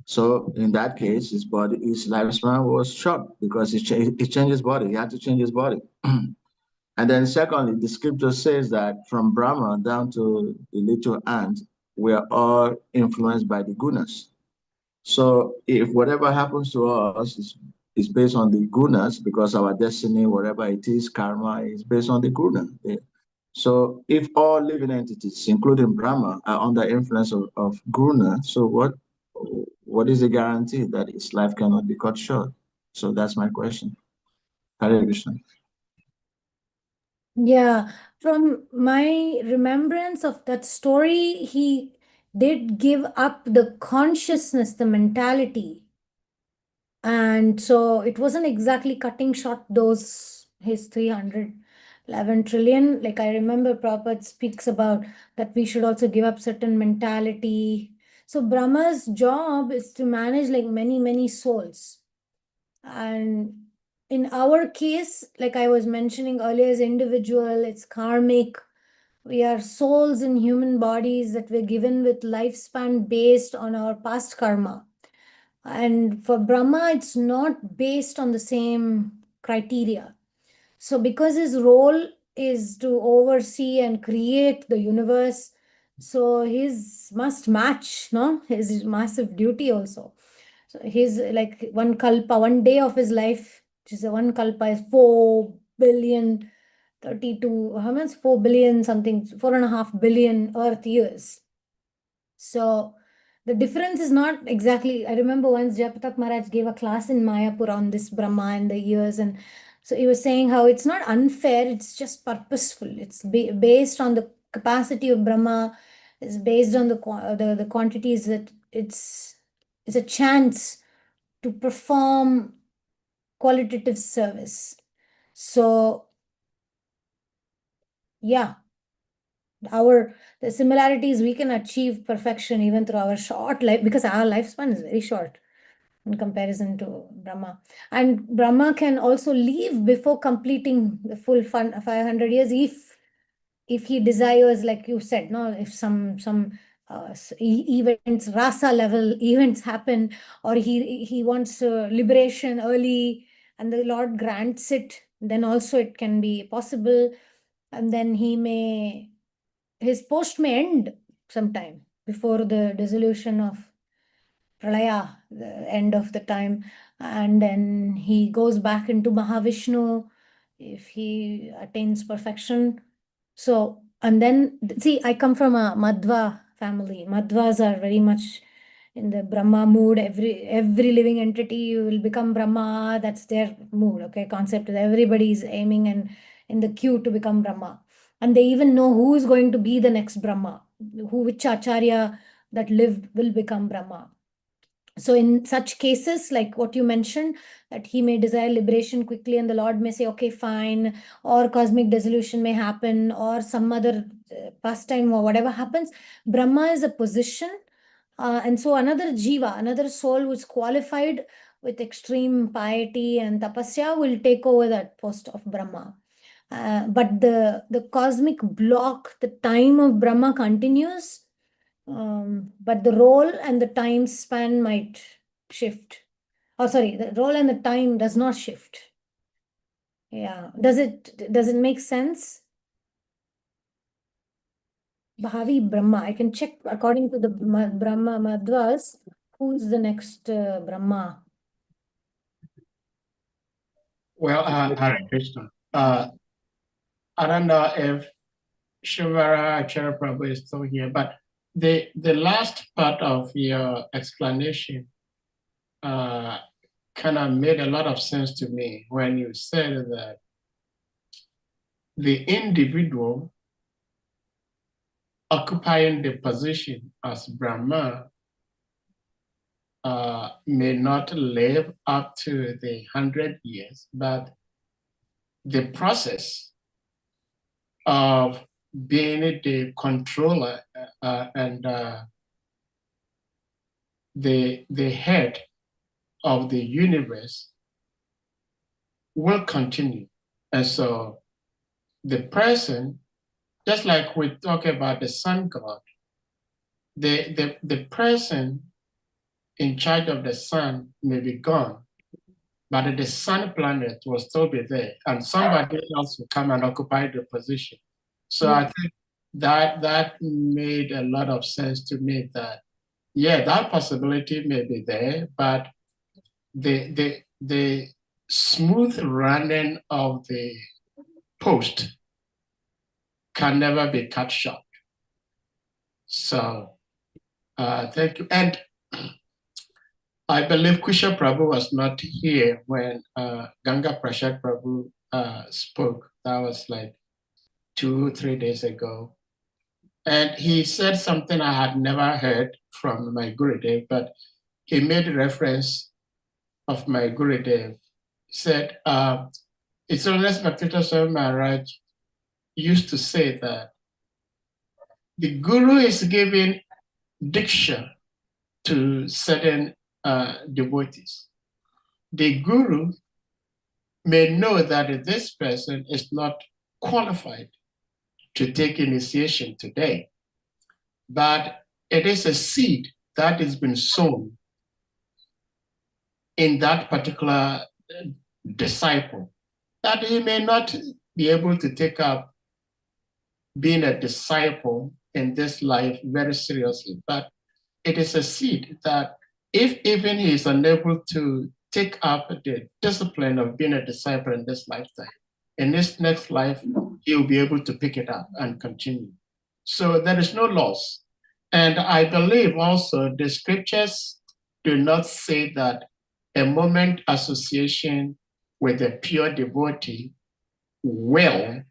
So in that case, his lifespan was short because he changed his body. He had to change his body. And then secondly, the scripture says that from Brahma down to the little ant, we are all influenced by the gunas. So if whatever happens to us is based on the gunas, because our destiny, whatever it is, karma is based on the guna. So if all living entities, including Brahma, are under influence of guna, so what is the guarantee that his life cannot be cut short? So that's my question. Hare Krishna. Yeah, from my remembrance of that story, he did give up the consciousness, the mentality. And so it wasn't exactly cutting short his 311 trillion. Like I remember Prabhupada speaks about that we should also give up certain mentality. So Brahma's job is to manage like many, many souls. And in our case, like I was mentioning earlier, as individual, it's karmic. We are souls in human bodies that we're given with lifespan based on our past karma. And for Brahma, it's not based on the same criteria. So because his role is to oversee and create the universe, so his must match, no? His massive duty also. So his like one kalpa, 1 day of his life, which is one kalpa is 4 billion, 32, how much? 4 billion something, 4.5 billion Earth years. So the difference is not exactly, I remember once Jayapatak Maharaj gave a class in Mayapur on this Brahma and the years, and so he was saying how it's not unfair, it's just purposeful. It's based on the capacity of Brahma, it's based on the quantities that it's a chance to perform qualitative service. So yeah, the similarities, we can achieve perfection even through our short life, because our lifespan is very short in comparison to Brahma. And Brahma can also leave before completing the full 500 years if he desires, like you said, no, if some events, rasa level events happen, or he wants liberation early and the Lord grants it, then also it can be possible. And then his post may end sometime before the dissolution of Pralaya, the end of the time, and then he goes back into Mahavishnu if he attains perfection. So, and then, see, I come from a Madhva family. Madhvas are very much in the Brahma mood. Every living entity will become Brahma. That's their mood, okay? Concept is everybody is aiming and in the queue to become Brahma. And they even know who is going to be the next Brahma, which Acharya that lived will become Brahma. So in such cases, like what you mentioned, that he may desire liberation quickly and the Lord may say, okay, fine, or cosmic dissolution may happen, or some other pastime or whatever happens. Brahma is a position. And so another jiva, another soul who's qualified with extreme piety and tapasya will take over that post of Brahma. But the cosmic block, the time of Brahma continues, but the role and the time span might shift. Oh, sorry, the role and the time does not shift. Yeah. Does it make sense? Bhavi Brahma. I can check according to the Brahma Madhvas, who's the next Brahma. Well, Hare Krishna. I don't know if Shivara Acharya Prabhu is still here, but the last part of your explanation kind of made a lot of sense to me when you said that the individual occupying the position as Brahma may not live up to the 100 years, but the process of being the controller and the head of the universe will continue. And so the person, just like we talk about the sun god, the person in charge of the sun may be gone, but the sun planet will still be there, and somebody else will come and occupy the position. So I think that made a lot of sense to me that, yeah, that possibility may be there, but the smooth running of the post can never be cut short. So thank you. And I believe Kusha Prabhu was not here when Ganga Prasad Prabhu spoke. That was like 2-3 days ago. And he said something I had never heard from my Gurudev, but he made reference of my Gurudev. He said, His Holiness Bhaktivinoda Swami Maharaj used to say that the Guru is giving diksha to certain devotees. The Guru may know that this person is not qualified to take initiation today, but it is a seed that has been sown in that particular disciple, that he may not be able to take up being a disciple in this life very seriously, but it is a seed that if even he is unable to take up the discipline of being a disciple in this lifetime, in this next life, he will be able to pick it up and continue. So there is no loss. And I believe also the scriptures do not say that a moment association with a pure devotee will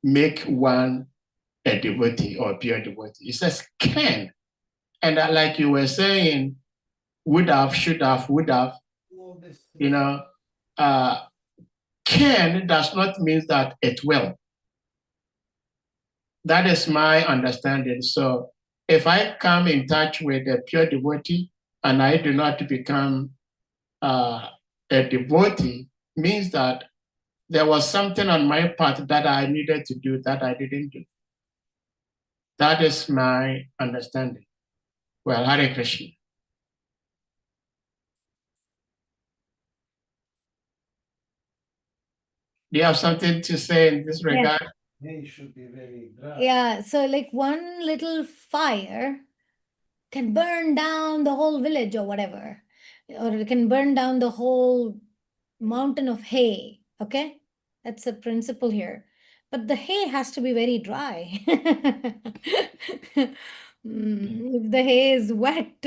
make one a devotee or a pure devotee. It says can. And like you were saying, would have, should have, would have, you know, can does not mean that it will. That is my understanding. So if I come in touch with a pure devotee and I do not become a devotee, means that there was something on my part that I needed to do that I didn't do. That is my understanding. Well, Hare Krishna. Do you have something to say in this regard? He should be very dry. Yeah, so like one little fire can burn down the whole village or whatever, or it can burn down the whole mountain of hay. Okay, that's the principle here. But the hay has to be very dry. If the hay is wet,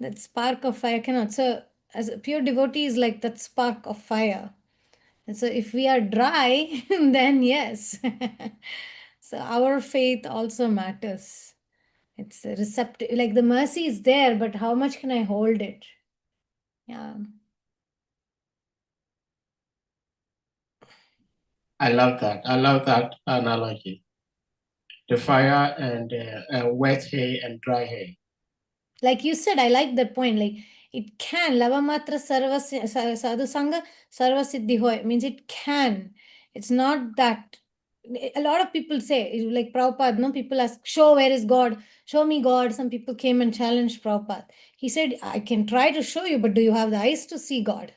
that spark of fire cannot. So, as a pure devotee is like that spark of fire. And so, if we are dry, then yes. So, our faith also matters. It's a receptive, like the mercy is there, but how much can I hold it? Yeah. I love that. I love that analogy. The fire and wet hay and dry hay. Like you said, I like that point. Like it can, lavamatra sarva sadhu sangha sarva siddhi hoy, means it can. It's not that. A lot of people say, like Prabhupada, no, people ask, show where is God? Show me God. Some people came and challenged Prabhupada. He said, I can try to show you, but do you have the eyes to see God?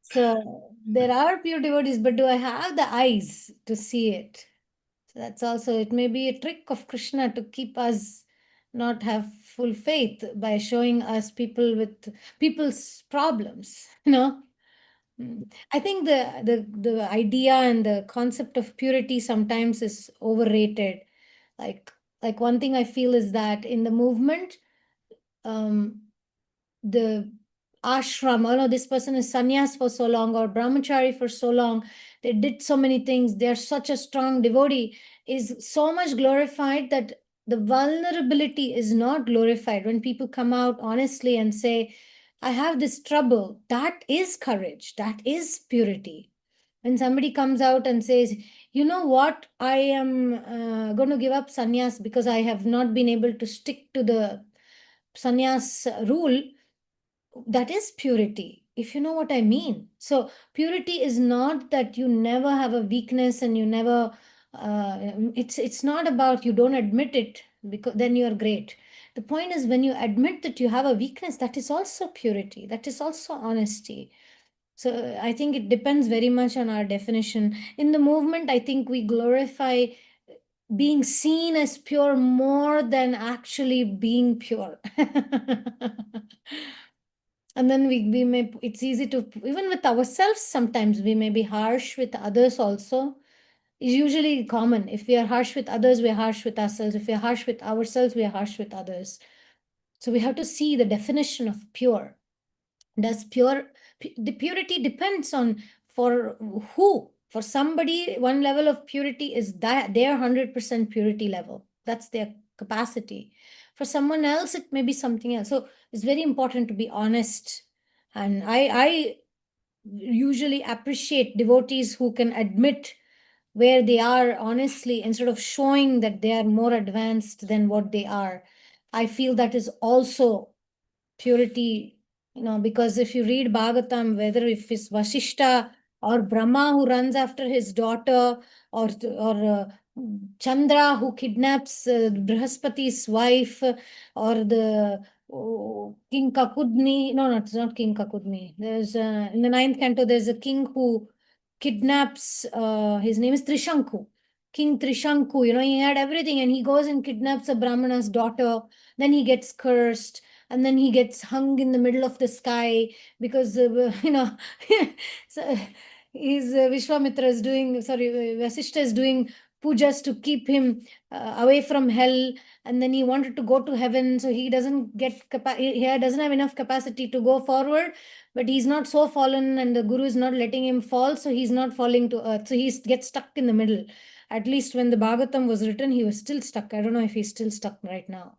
So there are pure devotees, but do I have the eyes to see it? So That's also, it may be a trick of Krishna to keep us not have full faith by showing us people with people's problems, you know. I think the idea and the concept of purity sometimes is overrated. Like like one thing I feel is that in the movement, the ashram, oh no, this person is sannyas for so long or brahmachari for so long, they did so many things, they're such a strong devotee, is so much glorified that the vulnerability is not glorified. When people come out honestly and say, I have this trouble, that is courage, that is purity. When somebody comes out and says, you know what, I am going to give up sannyas because I have not been able to stick to the sannyas rule, that is purity, if you know what I mean. So purity is not that you never have a weakness and you never it's not about you don't admit it because then you are great. The point is when you admit that you have a weakness, that is also purity, that is also honesty. So I think it depends very much on our definition. In the movement, I think we glorify being seen as pure more than actually being pure. And then we may, it's easy to, even with ourselves, sometimes we may be harsh with others also. It's usually common. If we are harsh with others, we are harsh with ourselves. If we are harsh with ourselves, we are harsh with others. So we have to see the definition of pure. Does the purity depends on for who? For somebody, one level of purity is that their 100% purity level. That's their capacity. For someone else, it may be something else. So it's very important to be honest. And I usually appreciate devotees who can admit where they are honestly instead of showing that they are more advanced than what they are. I feel that is also purity, you know, because if you read Bhagavatam, whether if it's Vasishta or Brahma who runs after his daughter, or Chandra who kidnaps Brihaspati's wife, or the King Kakudni, no, it's not King Kakudni. There's in the 9th canto, there's a king who kidnaps, his name is Trishanku. King Trishanku, you know, he had everything and he goes and kidnaps a Brahmana's daughter. Then he gets cursed and then he gets hung in the middle of the sky because, you know, so he's Vishwamitra is doing, sorry, Vasishta is doing pujas to keep him away from hell. And then he wanted to go to heaven. So he doesn't get, he doesn't have enough capacity to go forward, but he's not so fallen and the guru is not letting him fall. So he's not falling to earth. So he gets stuck in the middle. At least when the Bhagavatam was written, he was still stuck. I don't know if he's still stuck right now.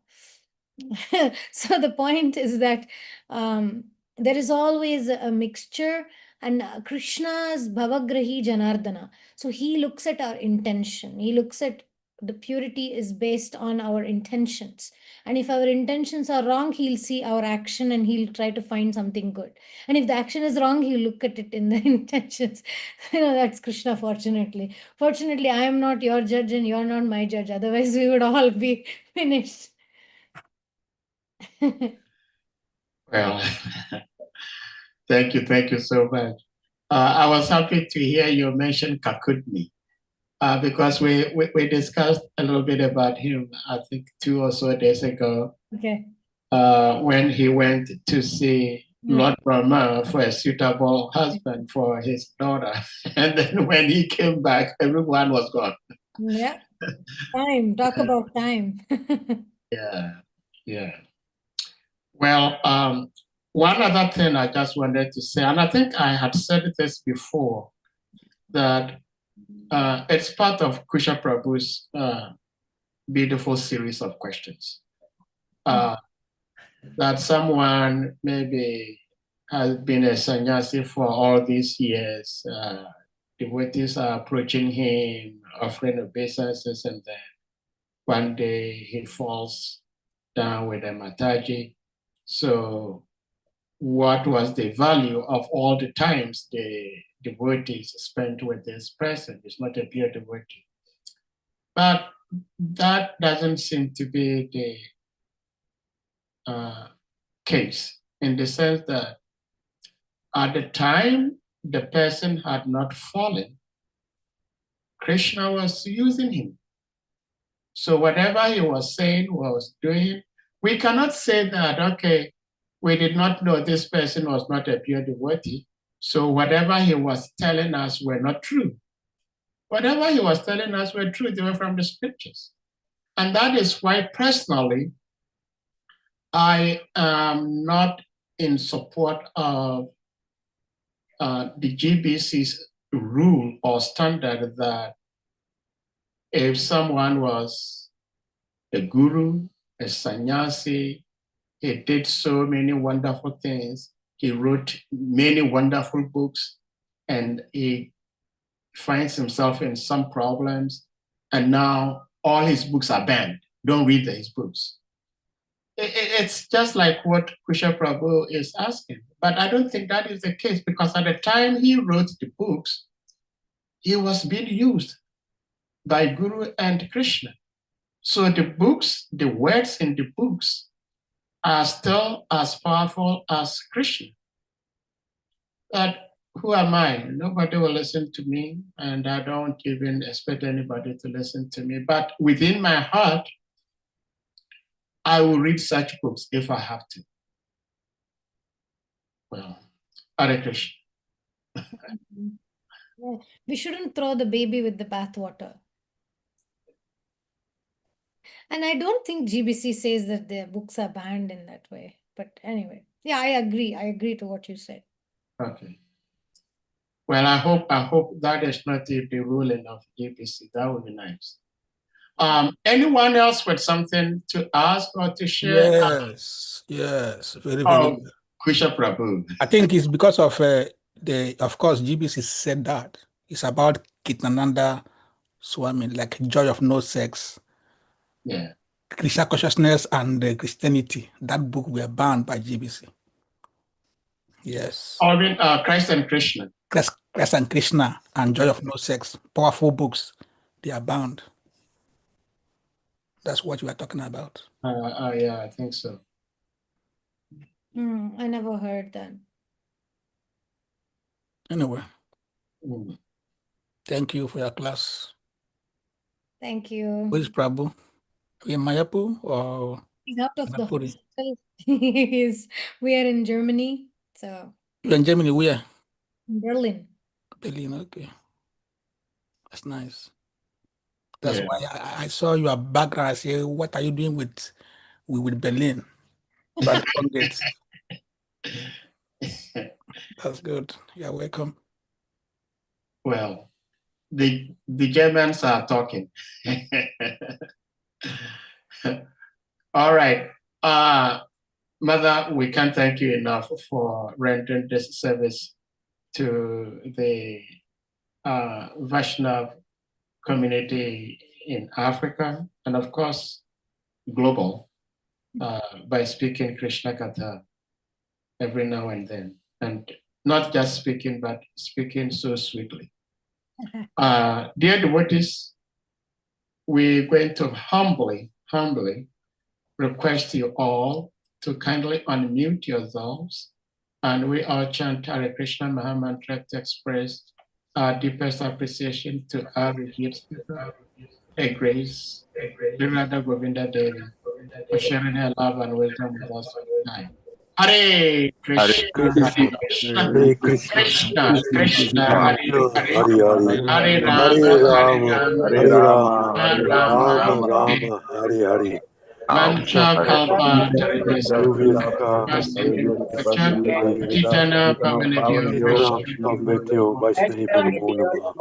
So the point is that there is always a mixture, and Krishna's Bhavagrahi Janardana. So he looks at our intention. He looks at the purity is based on our intentions. And if our intentions are wrong, he'll see our action and he'll try to find something good. And if the action is wrong, he'll look at it in the intentions. You know, that's Krishna, fortunately. Fortunately, I am not your judge and you're not my judge. Otherwise, we would all be finished. Well, thank you so much. I was happy to hear you mention Kakudni because we discussed a little bit about him, I think 2 or so days ago. Okay. When he went to see Lord Brahma for a suitable husband for his daughter. And then when he came back, everyone was gone. Yeah. Time. Talk about time. Yeah. Well, one other thing I just wanted to say, and I think I had said this before, that it's part of Kusha Prabhu's beautiful series of questions. That someone maybe has been a sannyasi for all these years, devotees are approaching him, offering obeisances, and then one day he falls down with a mataji. So what was the value of all the times the devotees spent with this person? It's not a pure devotee. But that doesn't seem to be the case, in the sense that at the time the person had not fallen, Krishna was using him. So whatever he was saying, was doing, we cannot say that, okay, we did not know this person was not a pure devotee, so whatever he was telling us were not true. Whatever he was telling us were true, they were from the scriptures. And that is why personally, I am not in support of the GBC's rule or standard that if someone was a guru, a sannyasi, he did so many wonderful things, he wrote many wonderful books, and he finds himself in some problems, and now all his books are banned. Don't read his books. It's just like what Kusha Prabhu is asking, but I don't think that is the case, because at the time he wrote the books, he was being used by Guru and Krishna. So the books, the words in the books are still as powerful as Krishna. But who am I? Nobody will listen to me, and I don't even expect anybody to listen to me. But within my heart, I will read such books if I have to. Well, Hare Krishna. Yeah. We shouldn't throw the baby with the bathwater. And I don't think GBC says that their books are banned in that way. But anyway, yeah, I agree. I agree to what you said. Okay. Well, I hope that is not the ruling of GBC. That would be nice. Anyone else with something to ask or to share? Yes, very, very. Kusha Prabhu. I think it's because of of course, GBC said that. It's about Kitnananda Swami, like joy of no sex. Yeah. Krishna consciousness and Christianity. That book were banned by GBC. Yes. I mean, Christ and Krishna. Christ and Krishna and joy of no sex. Powerful books. They are banned. That's what you are talking about. Yeah, I think so. I never heard that. Anyway, thank you for your class. Thank you. Who is Prabhu? In Mayapur or He's out of the Manapuri? hospital. We are in Germany. So You're in Germany, where? in Berlin. Berlin, okay. That's nice. That's why I saw your background. I say, what are you doing with Berlin? But that's good. You're welcome. Well, the Germans are talking. All right. Mother, we can't thank you enough for rendering this service to the Vaishnav community in Africa, and of course, global, by speaking Krishna Katha every now and then. And not just speaking, but speaking so sweetly. Dear devotees, we're going to humbly request you all to kindly unmute yourselves, and we all chant Hare Krishna Mahamantra to express our deepest appreciation to our revered speaker, a grace, Radha Govinda Devi, for sharing her love and wisdom with us tonight. Hare Krishna, Hare Krishna, Hare Krishna, Krishna Krishna, Hare Hare, Hare Hare Rama, Rama, Hare Rama, Hare Rama Rama, Rama, Hare Hare. Vancha Kalpa Tarabhyaśa Yovyaka, Chitana Pavanabhyo Pavetyo Vaishnavi Namo Namah.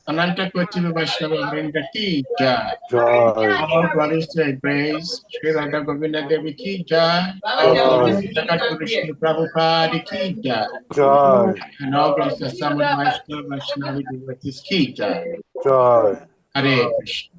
Ananta Koti Vaishnava Vrinda Ki Jai. Jai. All glories to Her Grace, Sri Radha Govinda Devi Ki Jai. All glories to Jagat Guru Sri Prabhupada Ki Jai. Jai. And all glories to Samad Vaishnava Vaishnavi devotees Ki Jai. Jai. Hare Krishna.